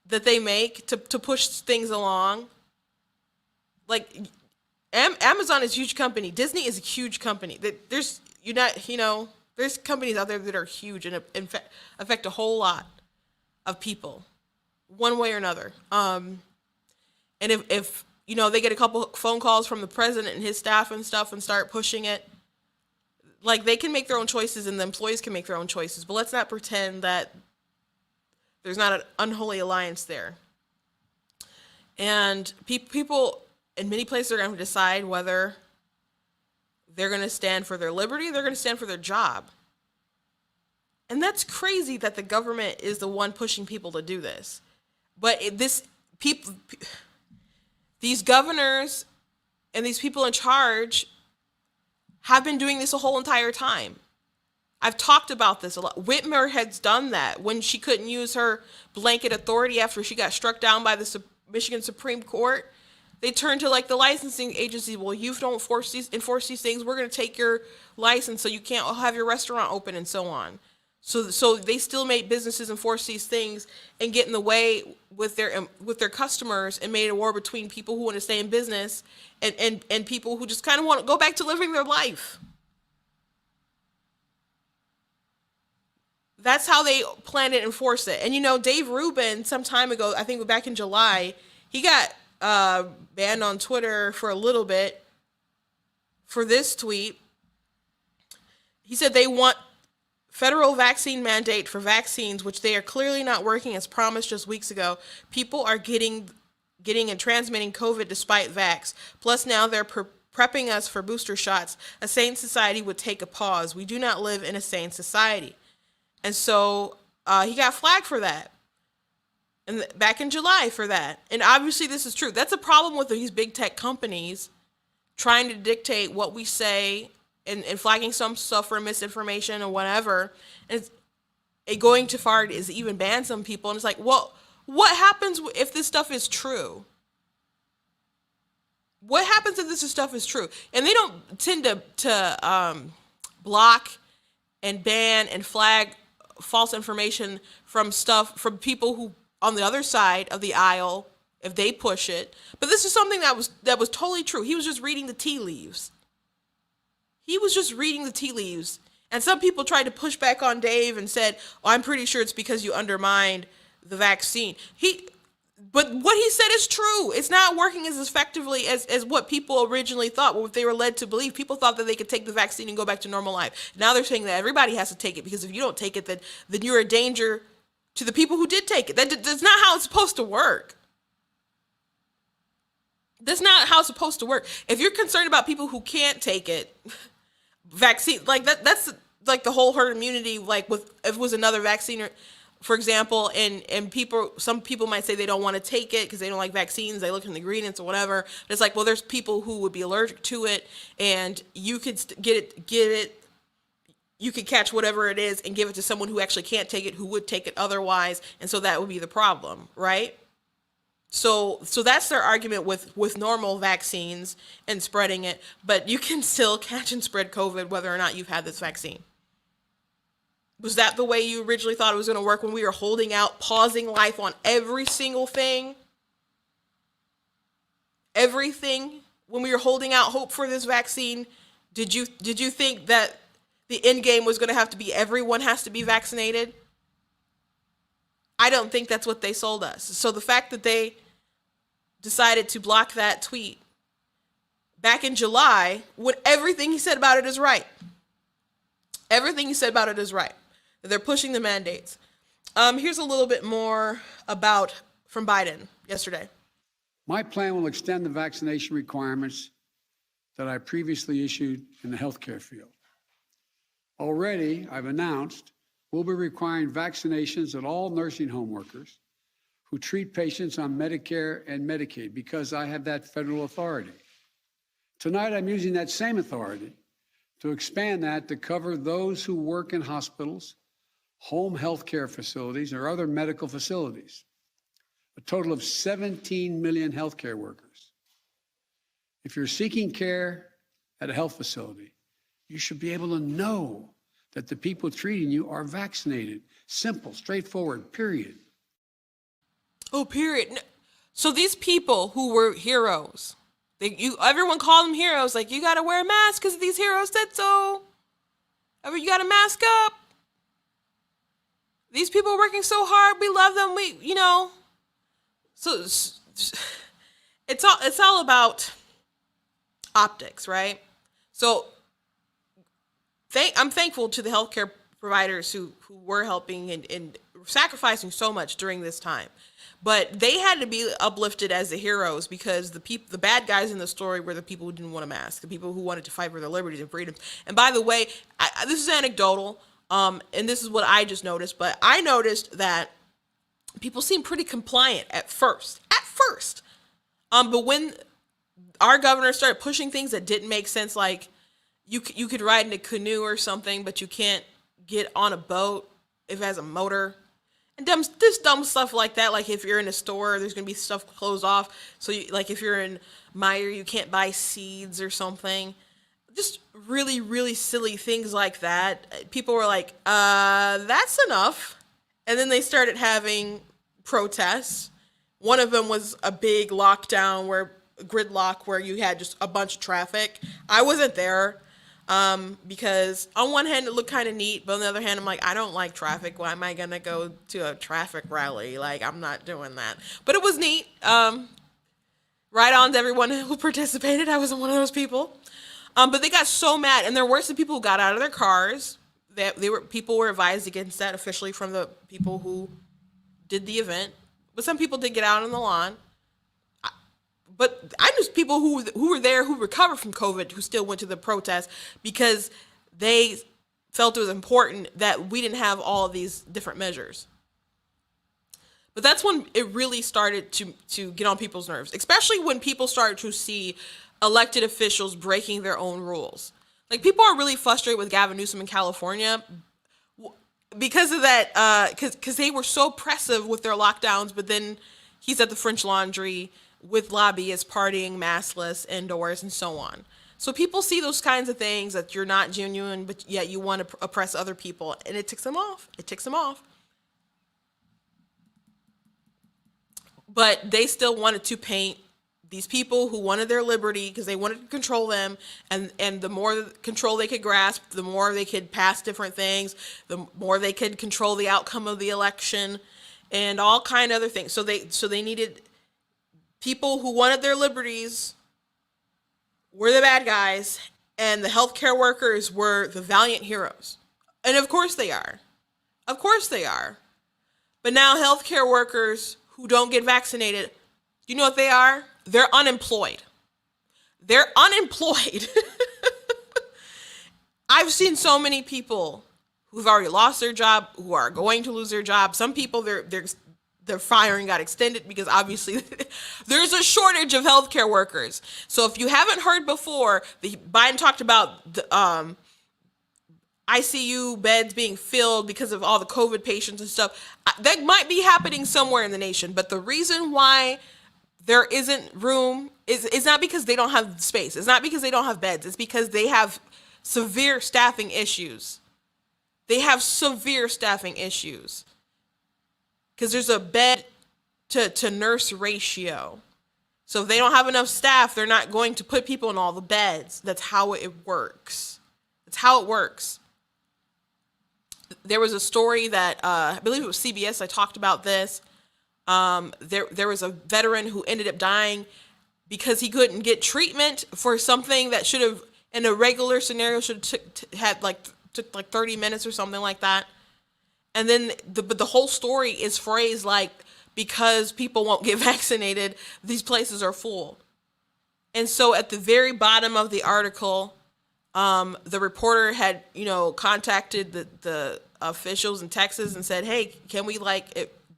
that they make to push things along. Like Amazon is a huge company. Disney is a huge company. There's companies out there that are huge and affect a whole lot of people, one way or another. And if they get a couple phone calls from the president and his staff and stuff and start pushing it, like they can make their own choices and the employees can make their own choices. But let's not pretend that there's not an unholy alliance there. And people in many places are going to decide whether they're going to stand for their liberty, they're going to stand for their job. And that's crazy that the government is the one pushing people to do this. But these governors and these people in charge have been doing this the whole entire time. I've talked about this a lot. Whitmer has done that when she couldn't use her blanket authority after she got struck down by the Michigan Supreme Court. They turned to like the licensing agency. Well, you don't enforce these things. We're going to take your license so you can't have your restaurant open and so on. So they still made businesses enforce these things and get in the way with their customers and made a war between people who want to stay in business and people who just kind of want to go back to living their life. That's how they plan to enforce it. And Dave Rubin, some time ago, I think back in July, he got banned on Twitter for a little bit for this tweet. He said they want federal vaccine mandate for vaccines, which they are clearly not working as promised just weeks ago. People are getting and transmitting COVID despite vax. Plus now they're prepping us for booster shots. A sane society would take a pause. We do not live in a sane society. And so he got flagged for that. And back in July for that. And obviously this is true. That's a problem with these big tech companies trying to dictate what we say and flagging some stuff for misinformation or whatever. And it going too far is even ban some people. And it's like, well, what happens if this stuff is true? What happens if this stuff is true? And they don't tend to block and ban and flag false information from people who on the other side of the aisle if they push it. But this is something that was totally true. He was just reading the tea leaves. And some people tried to push back on Dave and said, "Oh, I'm pretty sure it's because you undermined the vaccine." But what he said is true. It's not working as effectively as what people originally thought, what they were led to believe. People thought that they could take the vaccine and go back to normal life. Now they're saying that everybody has to take it, because if you don't take it, then you're a danger to the people who did take it. That's not how it's supposed to work. That's not how it's supposed to work. If you're concerned about people who can't take it, vaccine, like that's like the whole herd immunity, like if it was another vaccine, for example, and some people might say they don't want to take it because they don't like vaccines, they look at the ingredients or whatever. But it's like, well, there's people who would be allergic to it, and you could get it. You could catch whatever it is and give it to someone who actually can't take it, who would take it otherwise, and so that would be the problem, right? So that's their argument with normal vaccines and spreading it, but you can still catch and spread COVID whether or not you've had this vaccine. Was that the way you originally thought it was going to work when we were holding out, pausing life on every single thing? Everything, when we were holding out hope for this vaccine, did you think that the end game was going to have to be everyone has to be vaccinated? I don't think that's what they sold us. So the fact that they decided to block that tweet back in July, when everything he said about it is right. Everything he said about it is right. They're pushing the mandates. Here's a little bit more from Biden yesterday. My plan will extend the vaccination requirements that I previously issued in the healthcare field. Already, I've announced we'll be requiring vaccinations of all nursing home workers who treat patients on Medicare and Medicaid, because I have that federal authority. Tonight, I'm using that same authority to expand that to cover those who work in hospitals, home health care facilities, or other medical facilities, a total of 17 million healthcare workers. If you're seeking care at a health facility, you should be able to know that the people treating you are vaccinated. Simple, straightforward, period. Oh, period. So these people who were heroes, everyone called them heroes, like, you got to wear a mask because these heroes said so. You got to mask up. These people are working so hard. We love them. So it's all about optics, right? So I'm thankful to the healthcare providers who were helping and sacrificing so much during this time. But they had to be uplifted as the heroes, because the bad guys in the story were the people who didn't want a mask, the people who wanted to fight for their liberties and freedoms. And by the way, this is anecdotal, and this is what I just noticed, but I noticed that people seemed pretty compliant at first. But when our governor started pushing things that didn't make sense, like you could ride in a canoe or something, but you can't get on a boat if it has a motor. And dumb stuff like that. Like if you're in a store, there's going to be stuff closed off. So like if you're in Meijer, you can't buy seeds or something. Just really, really silly things like that. People were like, that's enough. And then they started having protests. One of them was a big lockdown gridlock where you had just a bunch of traffic. I wasn't there. Because on one hand it looked kind of neat, but on the other hand I'm like, I don't like traffic. Why am I gonna go to a traffic rally? Like, I'm not doing that. But it was neat. Right on to everyone who participated. I wasn't one of those people. But they got so mad, and there were some people who got out of their cars people were advised against that officially from the people who did the event, but some people did get out on the lawn. But I knew people who were there who recovered from COVID who still went to the protest because they felt it was important that we didn't have all of these different measures. But that's when it really started to get on people's nerves, especially when people started to see elected officials breaking their own rules. Like, people are really frustrated with Gavin Newsom in California because of that, because they were so oppressive with their lockdowns, but then he's at the French Laundry with lobbyists partying maskless indoors and so on. So people see those kinds of things, that you're not genuine, but yet you want to oppress other people, and it ticks them off. It ticks them off. But they still wanted to paint these people who wanted their liberty because they wanted to control them, and the more control they could grasp, the more they could pass different things, the more they could control the outcome of the election, and all kind of other things. So they needed people who wanted their liberties were the bad guys, and the healthcare workers were the valiant heroes. And of course they are. Of course they are. But now healthcare workers who don't get vaccinated, you know what they are? They're unemployed. They're unemployed. I've seen so many people who've already lost their job, who are going to lose their job. Some people, their firing got extended because obviously there's a shortage of healthcare workers. So if you haven't heard before, Biden talked about the ICU beds being filled because of all the COVID patients and stuff. That might be happening somewhere in the nation, but the reason why there isn't room is not because they don't have space. It's not because they don't have beds. It's because they have severe staffing issues. They have severe staffing issues because there's a bed to nurse ratio. So if they don't have enough staff, they're not going to put people in all the beds. That's how it works. That's how it works. There was a story that I believe it was CBS. I talked about this. There was a veteran who ended up dying because he couldn't get treatment for something that should have, in a regular scenario, should have took like 30 minutes or something like that. And then the whole story is phrased like, because people won't get vaccinated, these places are full. And so at the very bottom of the article, the reporter had, contacted the officials in Texas and said, hey, can we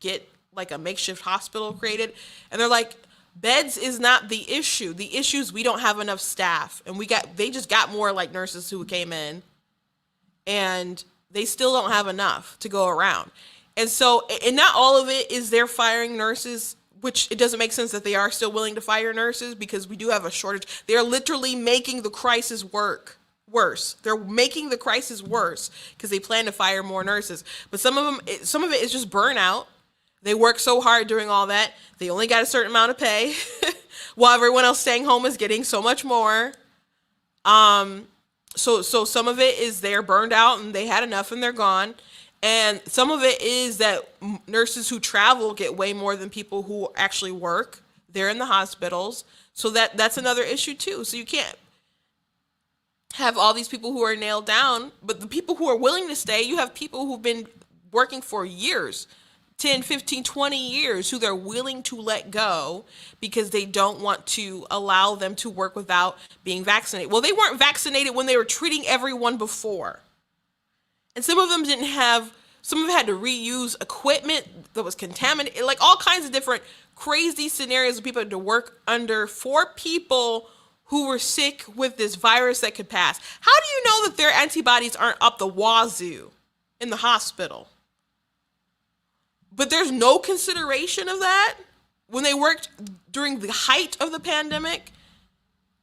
get a makeshift hospital created? And they're like, beds is not the issue. The issue is we don't have enough staff. And they just got more nurses who came in, and they still don't have enough to go around. And so, and not all of it is they're firing nurses, which it doesn't make sense that they are still willing to fire nurses because we do have a shortage. They're literally making the crisis worse. They're making the crisis worse because they plan to fire more nurses. But some of it is just burnout. They work so hard doing all that. They only got a certain amount of pay while everyone else staying home is getting so much more. So some of it is they're burned out and they had enough and they're gone. And some of it is that nurses who travel get way more than people who actually work. They're in the hospitals. So that's another issue too. So you can't have all these people who are nailed down, but the people who are willing to stay, you have people who've been working for years, 10, 15, 20 years, who they're willing to let go because they don't want to allow them to work without being vaccinated. Well, they weren't vaccinated when they were treating everyone before. And some of them had to reuse equipment that was contaminated, all kinds of different crazy scenarios of people had to work under for people who were sick with this virus that could pass. How do you know that their antibodies aren't up the wazoo in the hospital? But there's no consideration of that when they worked during the height of the pandemic.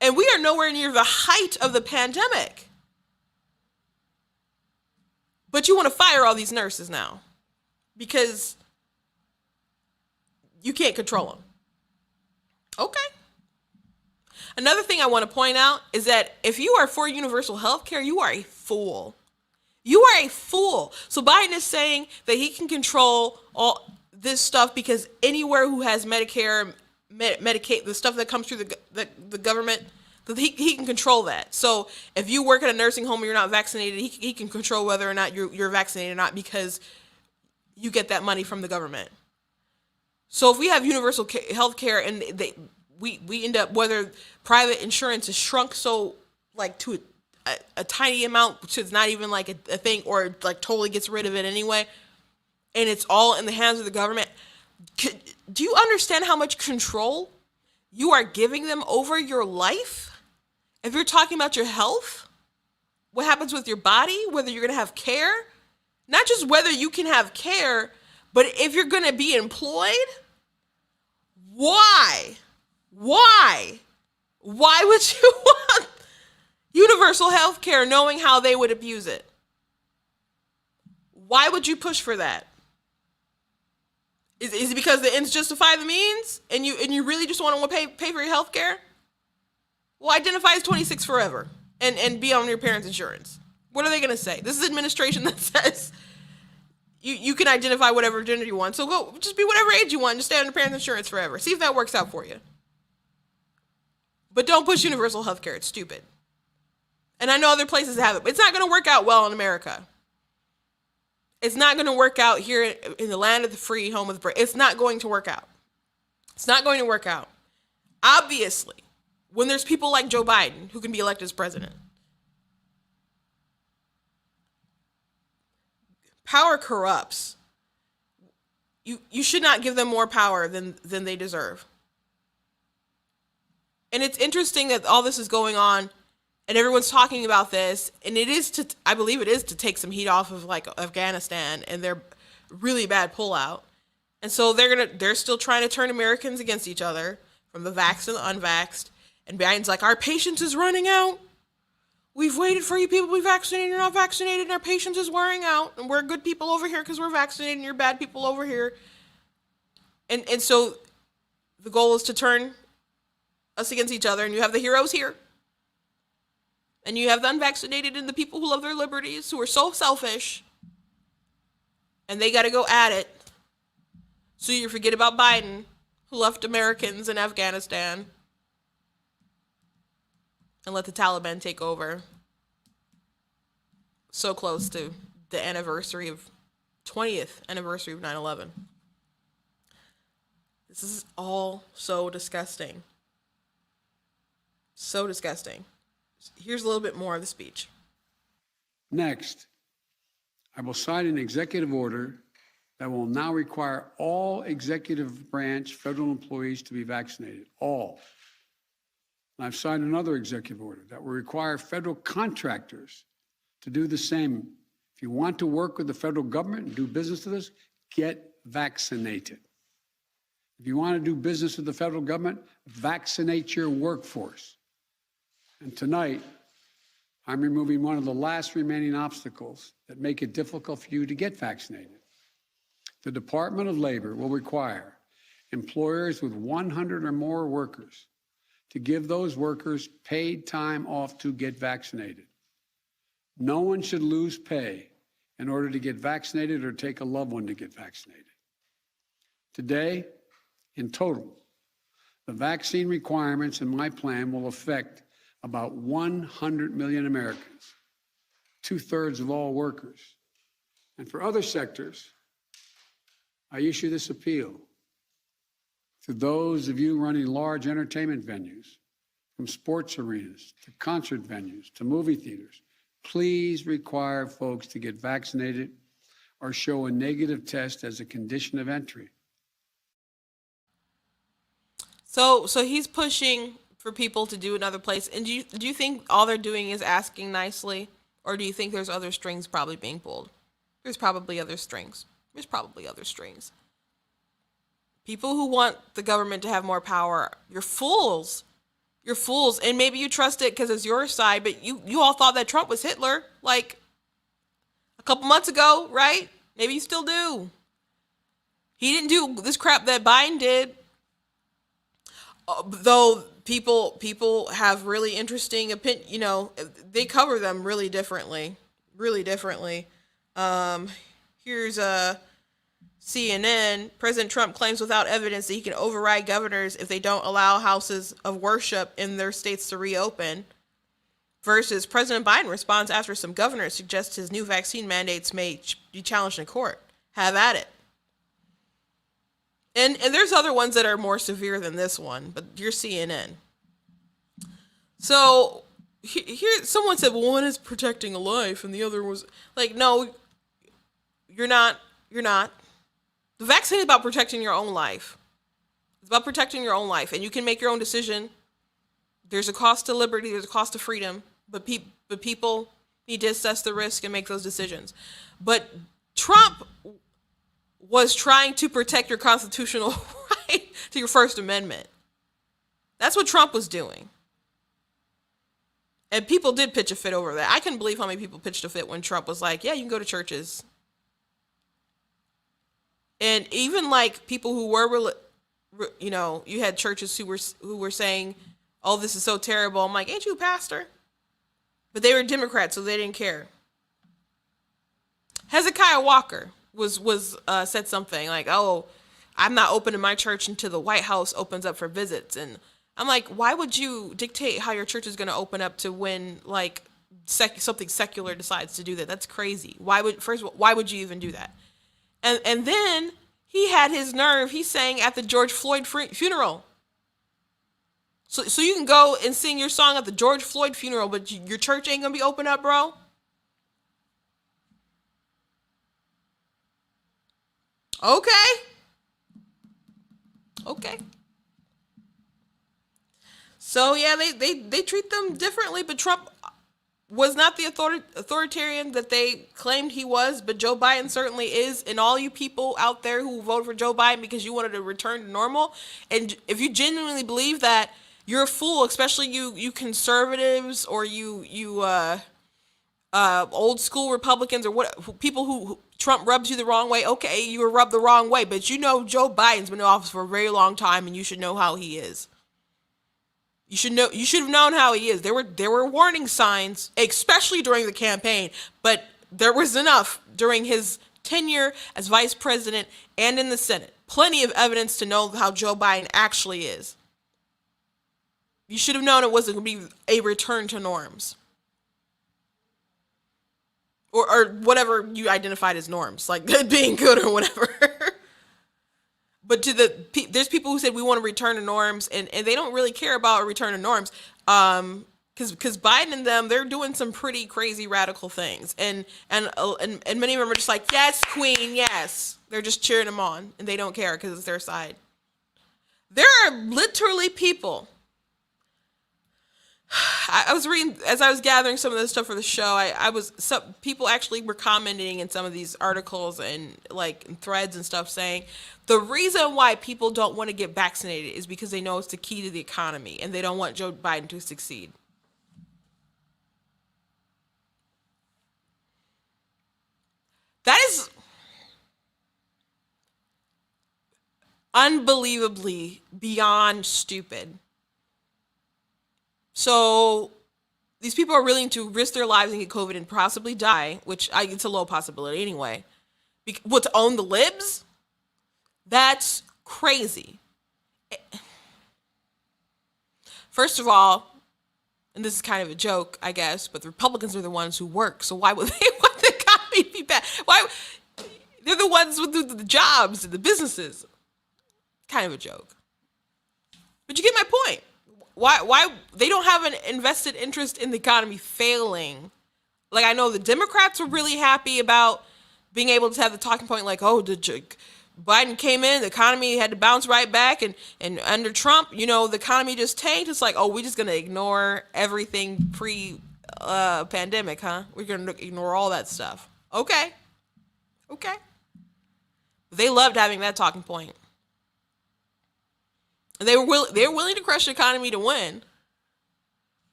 And we are nowhere near the height of the pandemic. But you want to fire all these nurses now because you can't control them. Okay. Another thing I want to point out is that if you are for universal health care, you are a fool. You are a fool. So Biden is saying that he can control all this stuff because anywhere who has Medicare, Medicaid, the stuff that comes through the government, He can control that. So if you work at a nursing home and you're not vaccinated, he can control whether or not you're vaccinated or not, because you get that money from the government. So if we have universal health care and we end up, whether private insurance is shrunk so like to a tiny amount, which is not even like a thing, or like totally gets rid of it anyway, and it's all in the hands of the government, do you understand how much control you are giving them over your life? If you're talking about your health, what happens with your body, whether you're going to have care, not just whether you can have care, but if you're going to be employed, why? Why would you want universal health care knowing how they would abuse it? Why would you push for that? Is it because the ends justify the means, and you really just want to pay for your health care? Well, identify as 26 forever and be on your parents' insurance. What are they going to say? This is administration that says you can identify whatever gender you want. So go, just be whatever age you want and just stay on your parents' insurance forever. See if that works out for you. But don't push universal health care. It's stupid. And I know other places have it, but it's not going to work out well in America. It's not going to work out here in the land of the free, home of the brave. It's not going to work out. It's not going to work out. Obviously, when there's people like Joe Biden who can be elected as president, power corrupts. You should not give them more power than they deserve. And it's interesting that all this is going on and everyone's talking about this, and I believe it is to take some heat off of like Afghanistan and their really bad pullout. And so they're still trying to turn Americans against each other, from the vaxxed and the unvaxxed. And Biden's like, our patience is running out. We've waited for you people to be vaccinated. You're not vaccinated, and our patience is wearing out. And we're good people over here because we're vaccinated, and you're bad people over here. And so the goal is to turn us against each other. And you have the heroes here. And you have the unvaccinated and the people who love their liberties, who are so selfish. And they got to go at it. So you forget about Biden, who left Americans in Afghanistan, and let the Taliban take over. So close to the 20th anniversary of 9/11. This is all so disgusting. So disgusting. Here's a little bit more of the speech. Next, I will sign an executive order that will now require all executive branch federal employees to be vaccinated. All. And I've signed another executive order that will require federal contractors to do the same. If you want to work with the federal government and do business with us, get vaccinated. If you want to do business with the federal government, vaccinate your workforce. And tonight, I'm removing one of the last remaining obstacles that make it difficult for you to get vaccinated. The Department of Labor will require employers with 100 or more workers to give those workers paid time off to get vaccinated. No one should lose pay in order to get vaccinated or take a loved one to get vaccinated. Today, in total, the vaccine requirements in my plan will affect about 100 million Americans, 2/3 of all workers. And for other sectors, I issue this appeal to those of you running large entertainment venues, from sports arenas to concert venues to movie theaters. Please require folks to get vaccinated or show a negative test as a condition of entry. So he's pushing for people to do another place. And do you think all they're doing is asking nicely? Or do you think there's other strings probably being pulled? There's probably other strings. People who want the government to have more power, you're fools. You're fools. And maybe you trust it because it's your side, but you all thought that Trump was Hitler like a couple months ago, right? Maybe you still do. He didn't do this crap that Biden did. Though people have really interesting opinion, they cover them really differently. Here's CNN, President Trump claims without evidence that he can override governors if they don't allow houses of worship in their states to reopen. Versus President Biden responds after some governors suggest his new vaccine mandates may be challenged in court. Have at it. And there's other ones that are more severe than this one, but you're CNN. So here, someone said, well, one is protecting a life and the other was like, no, you're not. You're not. The vaccine is about protecting your own life. It's about protecting your own life, and you can make your own decision. There's a cost to liberty. There's a cost to freedom, but people need to assess the risk and make those decisions. But Trump was trying to protect your constitutional right to your First Amendment. That's what Trump was doing. And people did pitch a fit over that. I couldn't believe how many people pitched a fit when Trump was like, yeah, you can go to churches. And even like people who were, you know, you had churches who were saying, oh, this is so terrible. I'm like, ain't you a pastor? But they were Democrats, so they didn't care. Hezekiah Walker said something like, oh, I'm not opening my church until the White House opens up for visits. And I'm like, why would you dictate how your church is going to open up to when like something secular decides to do that? That's crazy. Why would you even do that? And then he had his nerve. He sang at the George Floyd funeral. So you can go and sing your song at the George Floyd funeral, but your church ain't gonna be open up, bro. Okay. So yeah, they treat them differently, but Trump was not the authoritarian that they claimed he was, but Joe Biden certainly is. And all you people out there who voted for Joe Biden because you wanted to return to normal, and if you genuinely believe that, you're a fool, especially you conservatives or you old school Republicans or what people who Trump rubs you the wrong way. Okay, you were rubbed the wrong way, but you know Joe Biden's been in office for a very long time, and you should know how he is. You should have known how he is. There were warning signs, especially during the campaign, but there was enough during his tenure as vice president and in the Senate. Plenty of evidence to know how Joe Biden actually is. You should have known it wasn't going to be a return to norms. Or whatever you identified as norms, like being good or whatever. But there's people who said we want to return to norms, and they don't really care about a return to norms, because Biden and them, they're doing some pretty crazy radical things, and many of them are just like, yes, queen, yes. They're just cheering them on, and they don't care because it's their side. There are literally people. I was reading as I was gathering some of this stuff for the show. Some people actually were commenting in some of these articles and like in threads and stuff saying the reason why people don't want to get vaccinated is because they know it's the key to the economy and they don't want Joe Biden to succeed. That is unbelievably beyond stupid. So these people are willing to risk their lives and get COVID and possibly die, which it's a low possibility anyway. To own the libs? That's crazy. First of all, and this is kind of a joke, I guess, but the Republicans are the ones who work, so why would they want the economy to be bad? They're the ones with the jobs and the businesses. Kind of a joke. But you get my point. Why they don't have an invested interest in the economy failing? Like, I know the Democrats were really happy about being able to have the talking point like, oh, Biden came in, the economy had to bounce right back, and under Trump, the economy just tanked. It's like, oh, we're just going to ignore everything pre-pandemic, huh? We're going to ignore all that stuff. Okay. They loved having that talking point. They're willing to crush the economy to win.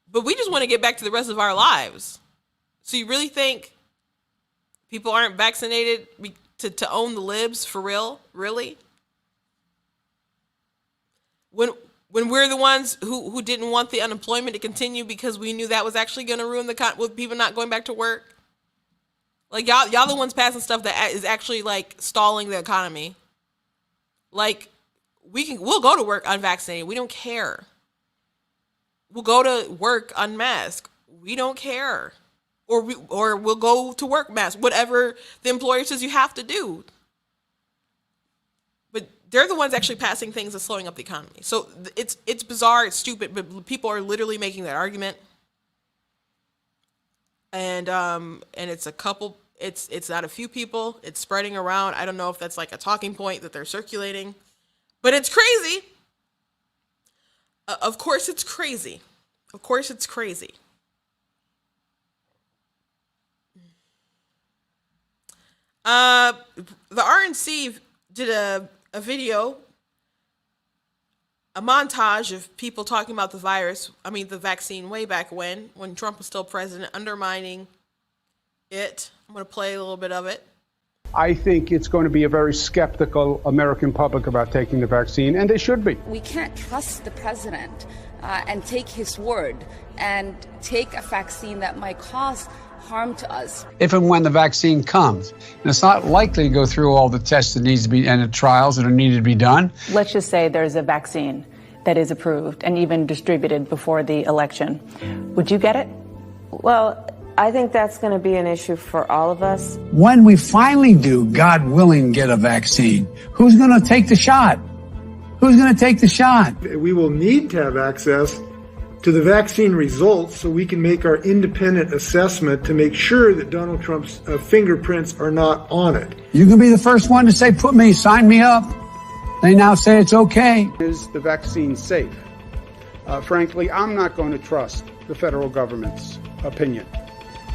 But we just want to get back to the rest of our lives. So you really think people aren't vaccinated to own the libs for real? Really? When we're the ones who didn't want the unemployment to continue because we knew that was actually going to ruin with people not going back to work? Like y'all the ones passing stuff that is actually like stalling the economy. Like we'll go to work unvaccinated. We don't care. We'll go to work unmasked. We don't care. Or we'll go to work masked. Whatever the employer says you have to do. But they're the ones actually passing things that's slowing up the economy. So it's bizarre, it's stupid, but people are literally making that argument. And it's a couple. It's not a few people. It's spreading around. I don't know if that's like a talking point that they're circulating, but it's crazy. Of course, it's crazy. Of course, it's crazy. The RNC did a video, a montage of people talking about the virus, the vaccine way back when Trump was still president, undermining it. I'm going to play a little bit of it. I think it's going to be a very skeptical American public about taking the vaccine, and they should be. We can't trust the president and take his word and take a vaccine that might cause harm to us. If and when the vaccine comes, and it's not likely to go through all the tests that needs to be and the trials that are needed to be done. Let's just say there's a vaccine that is approved and even distributed before the election. Would you get it? Well, I think that's going to be an issue for all of us. When we finally do, God willing, get a vaccine, who's going to take the shot? Who's going to take the shot? We will need to have access to the vaccine results so we can make our independent assessment to make sure that Donald Trump's fingerprints are not on it. You can be the first one to say, sign me up. They now say it's okay. Is the vaccine safe? Frankly, I'm not going to trust the federal government's opinion.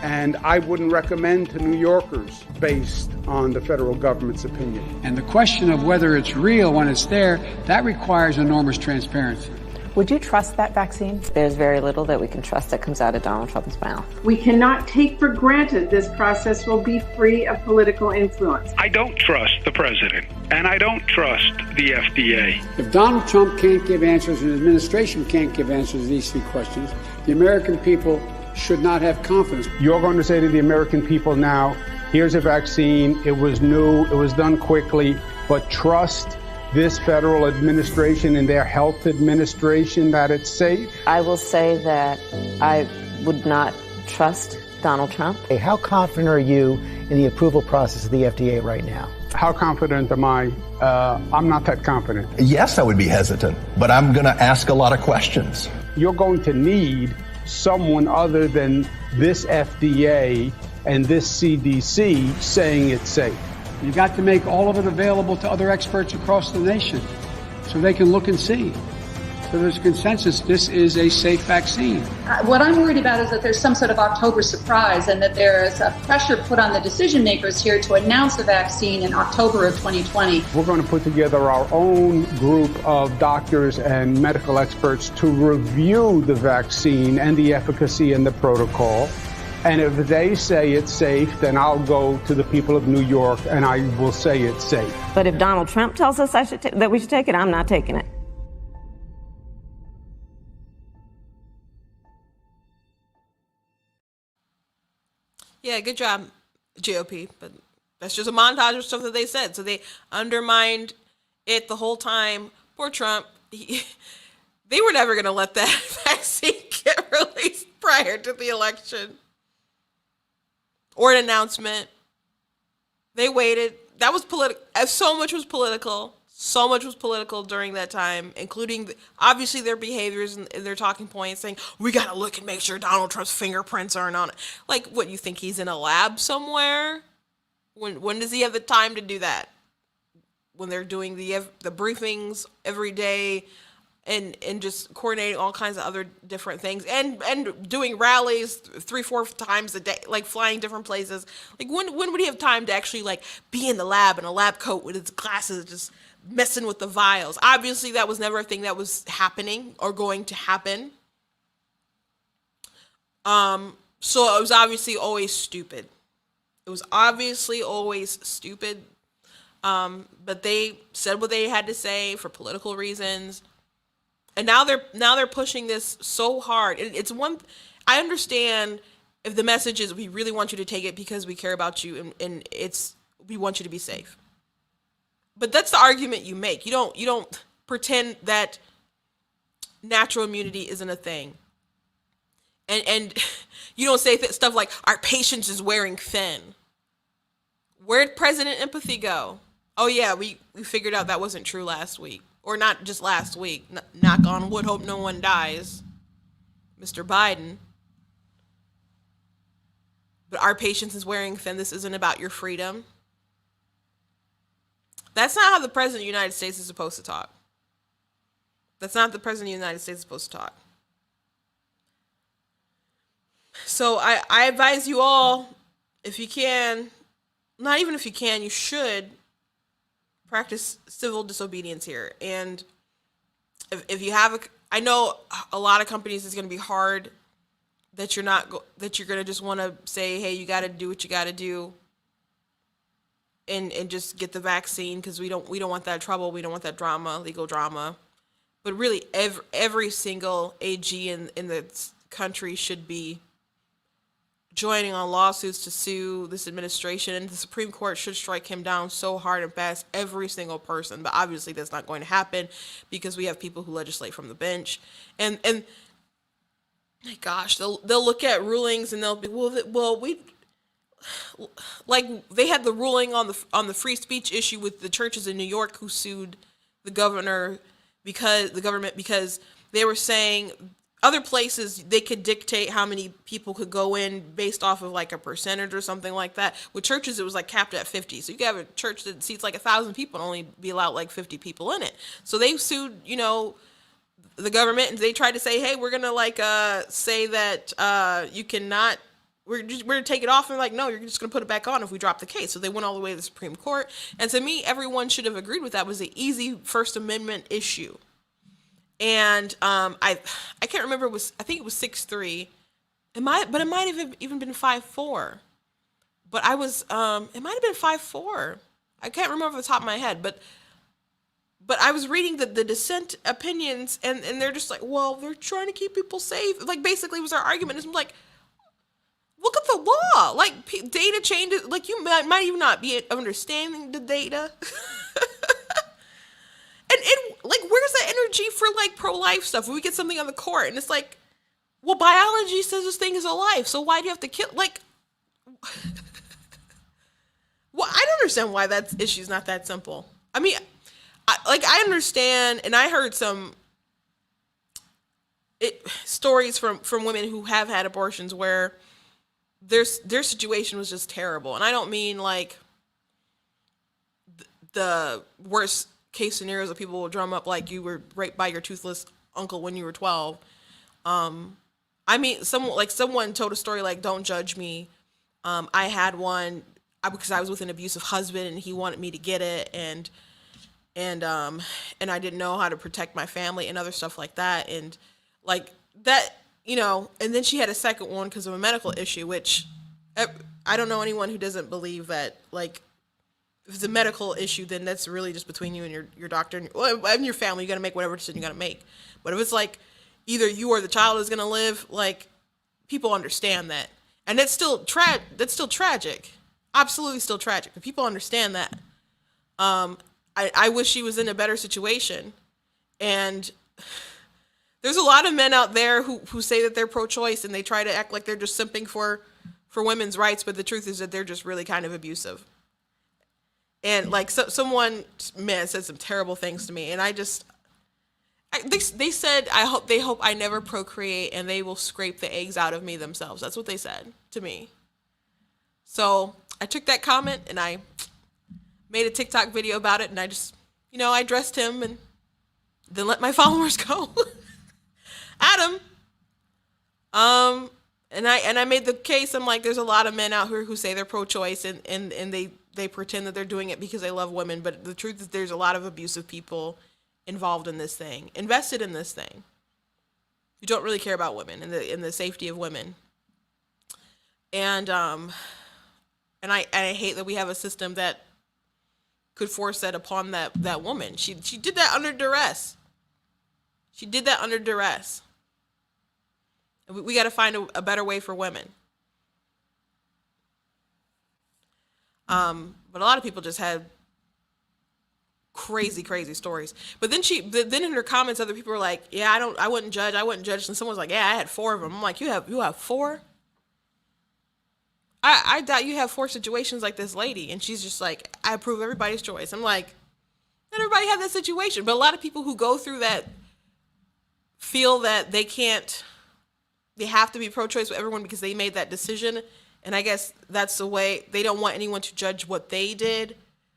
And I wouldn't recommend to New Yorkers based on the federal government's opinion. And the question of whether it's real when it's there, that requires enormous transparency. Would you trust that vaccine? There's very little that we can trust that comes out of Donald Trump's mouth. We cannot take for granted this process will be free of political influence. I don't trust the president, and I don't trust the FDA. If Donald Trump can't give answers and the administration can't give answers to these three questions, the American people should not have confidence. You're going to say to the American people now, here's a vaccine, it was new, it was done quickly, but trust this federal administration and their health administration that it's safe? I will say that I would not trust Donald Trump. How confident are you in the approval process of the FDA right now? How confident am I? I'm not that confident. Yes, I would be hesitant, but I'm going to ask a lot of questions. You're going to need someone other than this FDA and this CDC saying it's safe. You got to make all of it available to other experts across the nation so they can look and see. So there's consensus, this is a safe vaccine. What I'm worried about is that there's some sort of October surprise and that there is a pressure put on the decision makers here to announce a vaccine in October of 2020. We're going to put together our own group of doctors and medical experts to review the vaccine and the efficacy and the protocol. And if they say it's safe, then I'll go to the people of New York and I will say it's safe. But if Donald Trump tells us that we should take it, I'm not taking it. Yeah, good job, GOP. But that's just a montage of stuff that they said. So they undermined it the whole time. Poor Trump. They were never going to let that vaccine get released prior to the election or an announcement. They waited. That was political. So much was political. So much was political during that time, including obviously their behaviors and their talking points, saying we got to look and make sure Donald Trump's fingerprints aren't on it. Like, what, you think he's in a lab somewhere? When does he have the time to do that? When they're doing the briefings every day and just coordinating all kinds of other different things and doing rallies 3-4 times a day, like flying different places. Like, when would he have time to actually like be in the lab in a lab coat with his glasses just messing with the vials? Obviously that was never a thing that was happening or going to happen. So it was obviously always stupid. It was obviously always stupid. But they said what they had to say for political reasons. And now they're pushing this so hard. It's one, I understand if the message is we really want you to take it because we care about you and we want you to be safe. But that's the argument you make. You don't pretend that natural immunity isn't a thing. And you don't say stuff like our patients is wearing thin. Where'd President Empathy go? Oh yeah, we figured out that wasn't true last week. Or not just last week. Knock on wood, hope no one dies. Mr. Biden. But our patients is wearing thin. This isn't about your freedom. That's not how the President of the United States is supposed to talk. That's not how the President of the United States is supposed to talk. So I advise you all, if you can, not even if you can, you should practice civil disobedience here. And if you have I know a lot of companies it's going to be hard that you're going to just want to say, hey, you got to do what you got to do and just get the vaccine because we don't want that trouble. We don't want that drama, legal drama. But really every single AG in the country should be joining on lawsuits to sue this administration, and the Supreme Court should strike him down so hard and fast, every single person. But obviously that's not going to happen because we have people who legislate from the bench, and my gosh, they'll look at rulings and they'll be we like they had the ruling on the free speech issue with the churches in New York who sued the government because they were saying other places they could dictate how many people could go in based off of like a percentage or something like that. With churches, it was like capped at 50. So you could have a church that seats like 1,000 people and only be allowed like 50 people in it. So they sued, the government, and they tried to say, hey, we're gonna say that you cannot. We're gonna take it off, and like, no, you're just gonna put it back on if we drop the case. So they went all the way to the Supreme Court, and to me, everyone should have agreed with that. It was an easy First Amendment issue. And I can't remember. I think it was 6'3". It might have even been 5'4". But I was it might have been 5'4". I can't remember off the top of my head. But I was reading the dissent opinions, and they're just like, well, they're trying to keep people safe. Like basically, it was our argument. It's like, look at the law. Like data changes. Like you might even not be understanding the data. And like, where's the energy for like pro-life stuff? When we get something on the court and it's like, well, biology says this thing is a life, so why do you have to kill? Like, well, I don't understand why that issue's not that simple. I mean, I understand, and I heard some stories from women who have had abortions where their situation was just terrible, and I don't mean like the worst case scenarios of people will drum up like you were raped by your toothless uncle when you were 12. I mean, someone told a story like, don't judge me. I had one because I was with an abusive husband and he wanted me to get it, and I didn't know how to protect my family and other stuff like that, and like that, and then she had a second one because of a medical issue, which I don't know anyone who doesn't believe that, like, if it's a medical issue, then that's really just between you and your doctor and your family. You got to make whatever decision you got to make. But if it's like either you or the child is going to live, like, people understand that. And that's still tragic. Absolutely still tragic. But people understand that. I wish she was in a better situation. And there's a lot of men out there who say that they're pro-choice and they try to act like they're just simping for women's rights. But the truth is that they're just really kind of abusive. And like someone said some terrible things to me, and they said they hope I never procreate, and they will scrape the eggs out of me themselves. That's what they said to me. So I took that comment and I made a TikTok video about it, and I just I addressed him and then let my followers go. Adam. And I made the case. I'm like, there's a lot of men out here who say they're pro-choice and they pretend that they're doing it because they love women. But the truth is there's a lot of abusive people involved in this thing, invested in this thing, who don't really care about women and the safety of women. And I hate that we have a system that could force that upon that woman. She did that under duress. We got to find a better way for women. But a lot of people just had crazy, crazy stories. But then in her comments, other people were like, yeah, I wouldn't judge. And someone's like, yeah, I had 4 of them. I'm like, you have 4? I doubt you have 4 situations like this lady. And she's just like, I approve everybody's choice. I'm like, not everybody have that situation. But a lot of people who go through that feel that they have to be pro-choice with everyone because they made that decision. And I guess that's the way, they don't want anyone to judge what they did.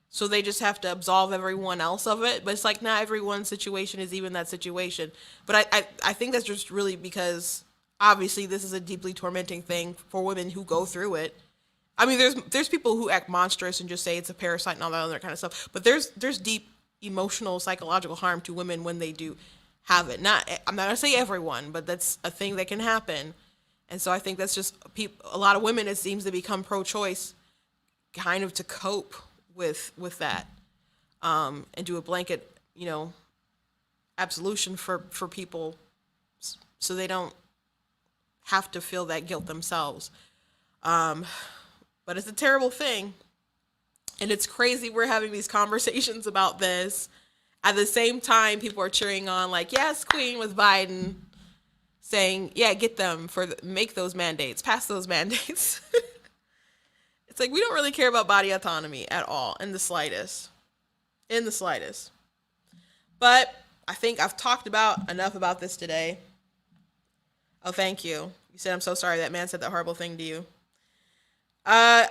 So they just have to absolve everyone else of it. But it's like, not everyone's situation is even that situation. But I think that's just really because obviously this is a deeply tormenting thing for women who go through it. I mean, there's people who act monstrous and just say it's a parasite and all that other kind of stuff. But there's deep emotional, psychological harm to women when they do have it. I'm not gonna say everyone, but that's a thing that can happen. And so I think that's just a lot of women, it seems, to become pro-choice kind of to cope with that, and do a blanket, absolution for people so they don't have to feel that guilt themselves. But it's a terrible thing. And it's crazy we're having these conversations about this. At the same time, people are cheering on, like, yes, Queen, with Biden, saying, yeah, get them make those mandates, pass those mandates. It's like, we don't really care about body autonomy at all, in the slightest. But I think I've talked enough about this today. Oh, thank you. You said, I'm so sorry that man said that horrible thing to you. I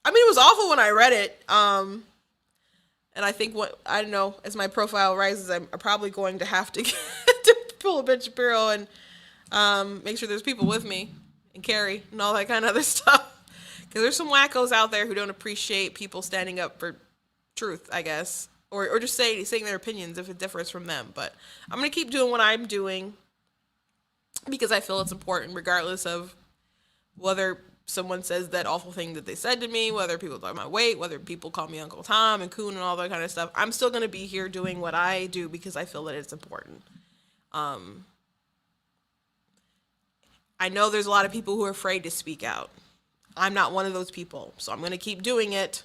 mean, it was awful when I read it. And I think I don't know, as my profile rises, I'm probably going to have to pull a Ben Shapiro and make sure there's people with me and Carrie and all that kind of other stuff. Because there's some wackos out there who don't appreciate people standing up for truth, I guess. Or just saying their opinions if it differs from them. But I'm going to keep doing what I'm doing because I feel it's important, regardless of whether someone says that awful thing that they said to me, whether people talk my weight, whether people call me Uncle Tom and Coon and all that kind of stuff. I'm still going to be here doing what I do because I feel that it's important. I know there's a lot of people who are afraid to speak out. I'm not one of those people, so I'm going to keep doing it.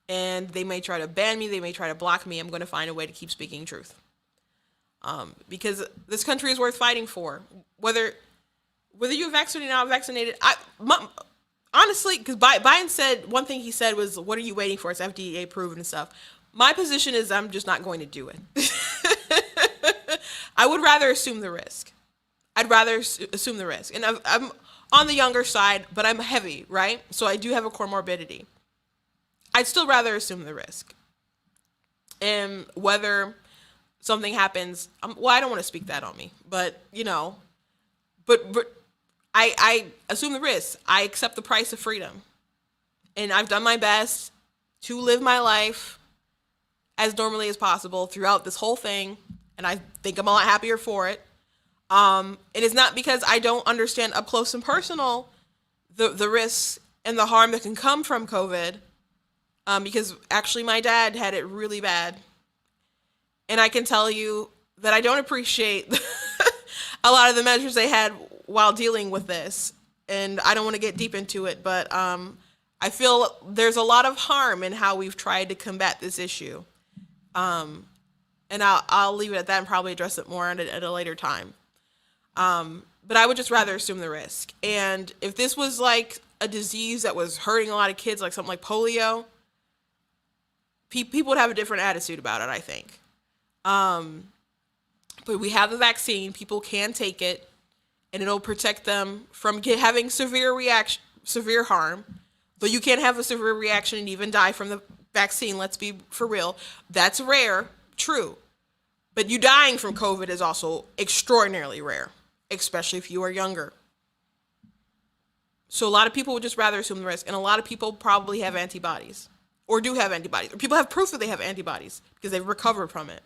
And they may try to ban me, they may try to block me. I'm going to find a way to keep speaking truth. Because this country is worth fighting for. Whether you're vaccinated or not vaccinated, honestly, because Biden said, one thing he said was, what are you waiting for? It's FDA approved and stuff. My position is I'm just not going to do it. I would rather assume the risk. I'd rather assume the risk. And I'm on the younger side, but I'm heavy, right? So I do have a comorbidity. I'd still rather assume the risk. And whether something happens, I don't want to speak that on me, but, but I assume the risk. I accept the price of freedom. And I've done my best to live my life as normally as possible throughout this whole thing. And I think I'm a lot happier for it. And it's not because I don't understand up close and personal the risks and the harm that can come from COVID. Because actually my dad had it really bad. And I can tell you that I don't appreciate a lot of the measures they had while dealing with this. And I don't want to get deep into it, but I feel there's a lot of harm in how we've tried to combat this issue. And I'll leave it at that and probably address it more at a later time. But I would just rather assume the risk. And if this was like a disease that was hurting a lot of kids, like something like polio, people would have a different attitude about it, I think. But we have the vaccine. People can take it, and it'll protect them from having severe harm. Though you can have a severe reaction and even die from the vaccine, let's be for real. That's rare, true. But you dying from COVID is also extraordinarily rare, especially if you are younger. So a lot of people would just rather assume the risk, and a lot of people probably have antibodies. Or do have antibodies. Or people have proof that they have antibodies because they've recovered from it.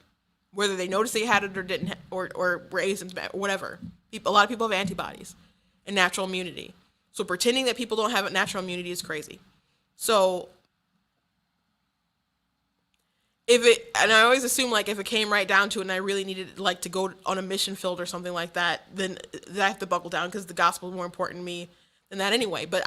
Whether they noticed they had it or didn't, or were asymptomatic, or whatever. A lot of people have antibodies and natural immunity. So pretending that people don't have natural immunity is crazy. So and I always assume, like, if it came right down to it and I really needed, like, to go on a mission field or something like that, then I have to buckle down because the gospel is more important to me than that anyway. But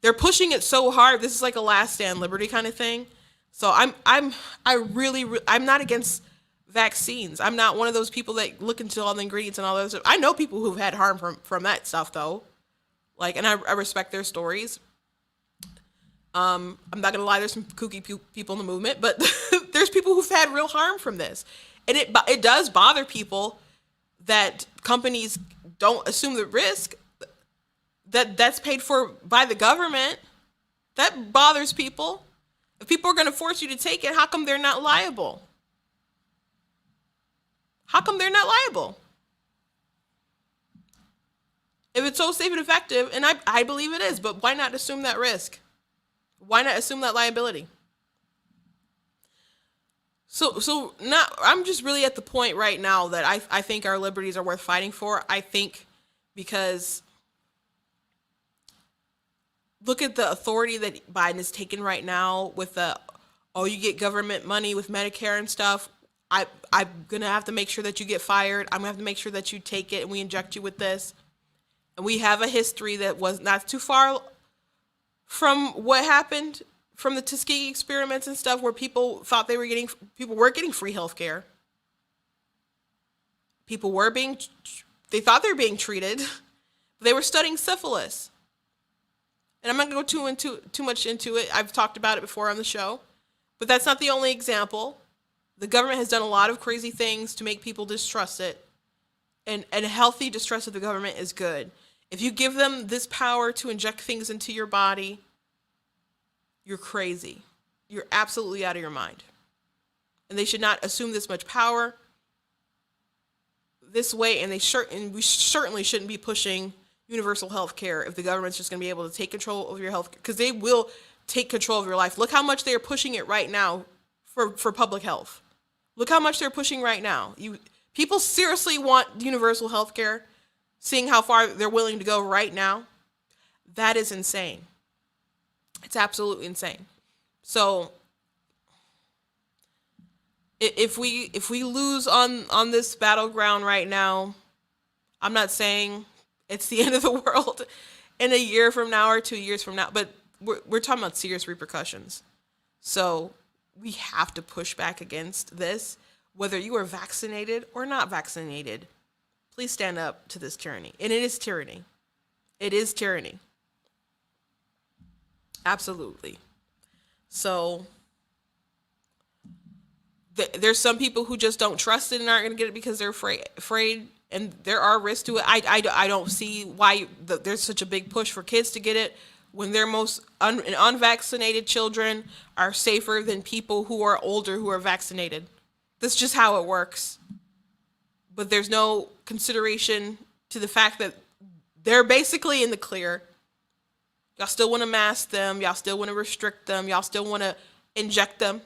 they're pushing it so hard. This is like a last stand liberty kind of thing. So I'm not against vaccines. I'm not one of those people that look into all the ingredients and all those. I know people who've had harm from that stuff though. Like, and I respect their stories. I'm not gonna lie, there's some kooky people in the movement, but there's people who've had real harm from this. And it does bother people that companies don't assume the risk that's paid for by the government. That bothers people. If people are gonna force you to take it, how come they're not liable? How come they're not liable? If it's so safe and effective, and I believe it is, but why not assume that risk? Why not assume that liability? So I'm just really at the point right now that I think our liberties are worth fighting for. I think because look at the authority that Biden is taking right now with you get government money with Medicare and stuff. I'm going to have to make sure that you get fired. I'm going to have to make sure that you take it and we inject you with this. And we have a history that was not too far from what happened from the Tuskegee experiments and stuff, where people thought they were getting free health care. People they thought they were being treated. They were studying syphilis. And I'm not going to go too much into it. I've talked about it before on the show. But that's not the only example. The government has done a lot of crazy things to make people distrust it. And a healthy distrust of the government is good. If you give them this power to inject things into your body, you're crazy. You're absolutely out of your mind. And they should not assume this much power this way. And we certainly shouldn't be pushing universal health care if the government's just going to be able to take control of your health, because they will take control of your life. Look how much they're pushing it right now for public health. Look how much they're pushing right now. People seriously want universal health care, seeing how far they're willing to go right now. That is insane. It's absolutely insane. So if we lose on this battleground right now, I'm not saying it's the end of the world in a year from now or 2 years from now, but we're talking about serious repercussions. So we have to push back against this, whether you are vaccinated or not vaccinated. Please stand up to this tyranny. And it is tyranny. It is tyranny. Absolutely. So there's some people who just don't trust it and aren't going to get it because they're afraid, and there are risks to it. I don't see why there's such a big push for kids to get it when their most unvaccinated children are safer than people who are older who are vaccinated. That's just how it works. But there's no consideration to the fact that they're basically in the clear. Y'all still want to mask them. Y'all still want to restrict them. Y'all still want to inject them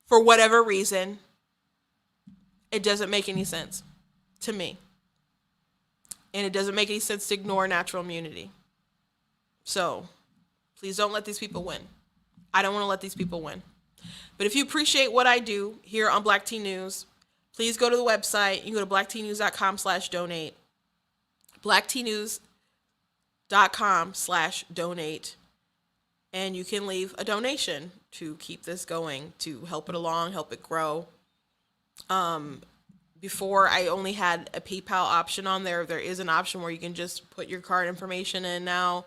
for whatever reason. It doesn't make any sense to me. And it doesn't make any sense to ignore natural immunity. So please don't let these people win. I don't want to let these people win. But if you appreciate what I do here on Black Tea News, please go to the website. You can go to blacktnews.com/donate. blacktnews.com/donate. And you can leave a donation to keep this going, to help it along, help it grow. Before, I only had a PayPal option on there. There is an option where you can just put your card information in now,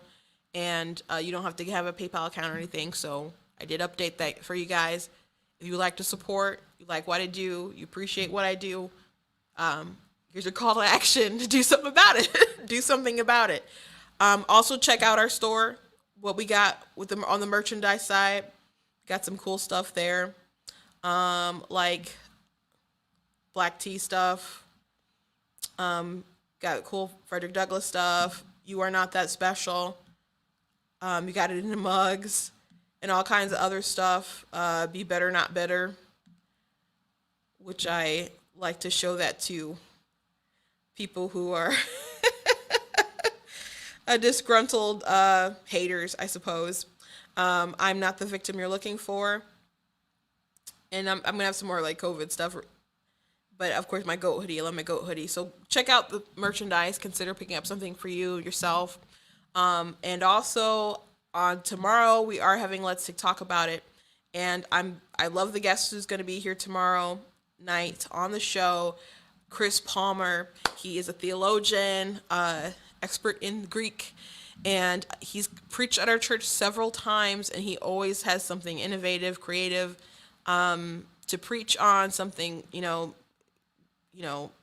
and you don't have to have a PayPal account or anything. So I did update that for you guys. If you like to support, you like what I do, you appreciate what I do, here's your call to action to do something about it. Do something about it. Also check out our store, what we got on the merchandise side. Got some cool stuff there, like black tea stuff. Got cool Frederick Douglass stuff. You Are Not That Special. You got it in the mugs and all kinds of other stuff. Be Better, Not Better, which I like to show that to people who are disgruntled haters, I suppose. I'm not the victim you're looking for. And I'm going to have some more like COVID stuff. But of course, my goat hoodie, I love my goat hoodie. So check out the merchandise. Consider picking up something for you, yourself. And also, on tomorrow we are having Let's Talk About It, and I love the guest who's going to be here tomorrow night on the show, Chris Palmer. He is a theologian, expert in Greek, and he's preached at our church several times, and he always has something innovative, creative to preach on. Something,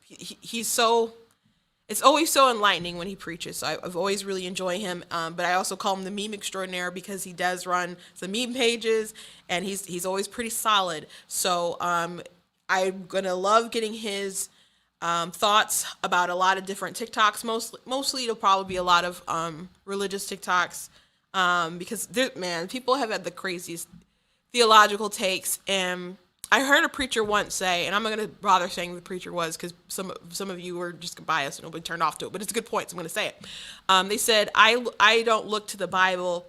he's so. It's always so enlightening when he preaches. So I've always really enjoyed him. But I also call him the meme extraordinaire because he does run some meme pages, and he's always pretty solid. So I'm gonna love getting his thoughts about a lot of different TikToks. Mostly it'll probably be a lot of religious TikToks because people have had the craziest theological takes. And I heard a preacher once say, and I'm not going to bother saying who the preacher was because some of you are just biased and nobody turned off to it, but it's a good point, so I'm going to say it. They said, I don't look to the Bible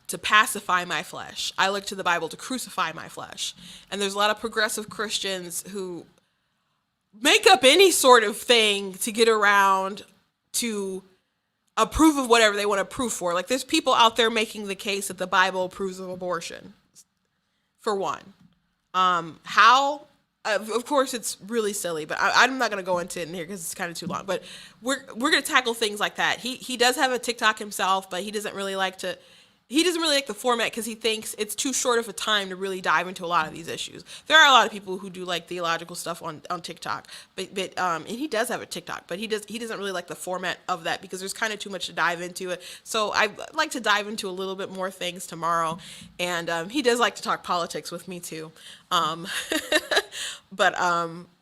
to pacify my flesh. I look to the Bible to crucify my flesh. And there's a lot of progressive Christians who make up any sort of thing to get around to approve of whatever they want to approve for. Like, there's people out there making the case that the Bible approves of abortion, for one. How? Of course, it's really silly, but I'm not going to go into it in here because it's kind of too long. But we're going to tackle things like that. He does have a TikTok himself, but he doesn't really like the format because he thinks it's too short of a time to really dive into a lot of these issues. There are a lot of people who do like theological stuff on TikTok, but and he does have a TikTok, but he doesn't really like the format of that because there's kind of too much to dive into it. So I'd like to dive into a little bit more things tomorrow, and he does like to talk politics with me too. But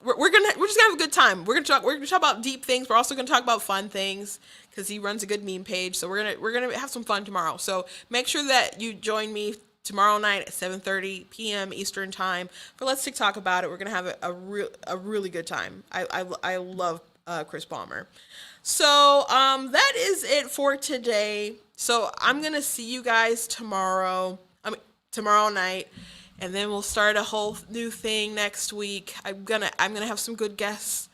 we're just gonna have a good time. We're gonna talk about deep things. We're also gonna talk about fun things because he runs a good meme page. So we're gonna have some fun tomorrow. So make sure that you join me tomorrow night at 7:30 p.m. Eastern time for Let's Talk About It. We're gonna have a really good time. I love Chris Palmer. So that is it for today. So I'm gonna see you guys tomorrow night. And then we'll start a whole new thing next week. I'm gonna have some good guests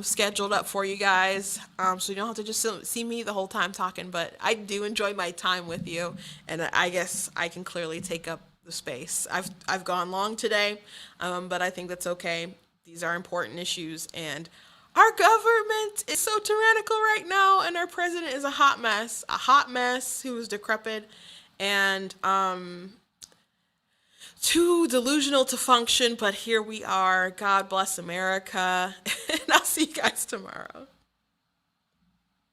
scheduled up for you guys, so you don't have to just see me the whole time talking. But I do enjoy my time with you, and I guess I can clearly take up the space. I've gone long today, but I think that's okay. These are important issues, and our government is so tyrannical right now, and our president is a hot mess who is decrepit and too delusional to function, but here we are. God bless America. And I'll see you guys tomorrow.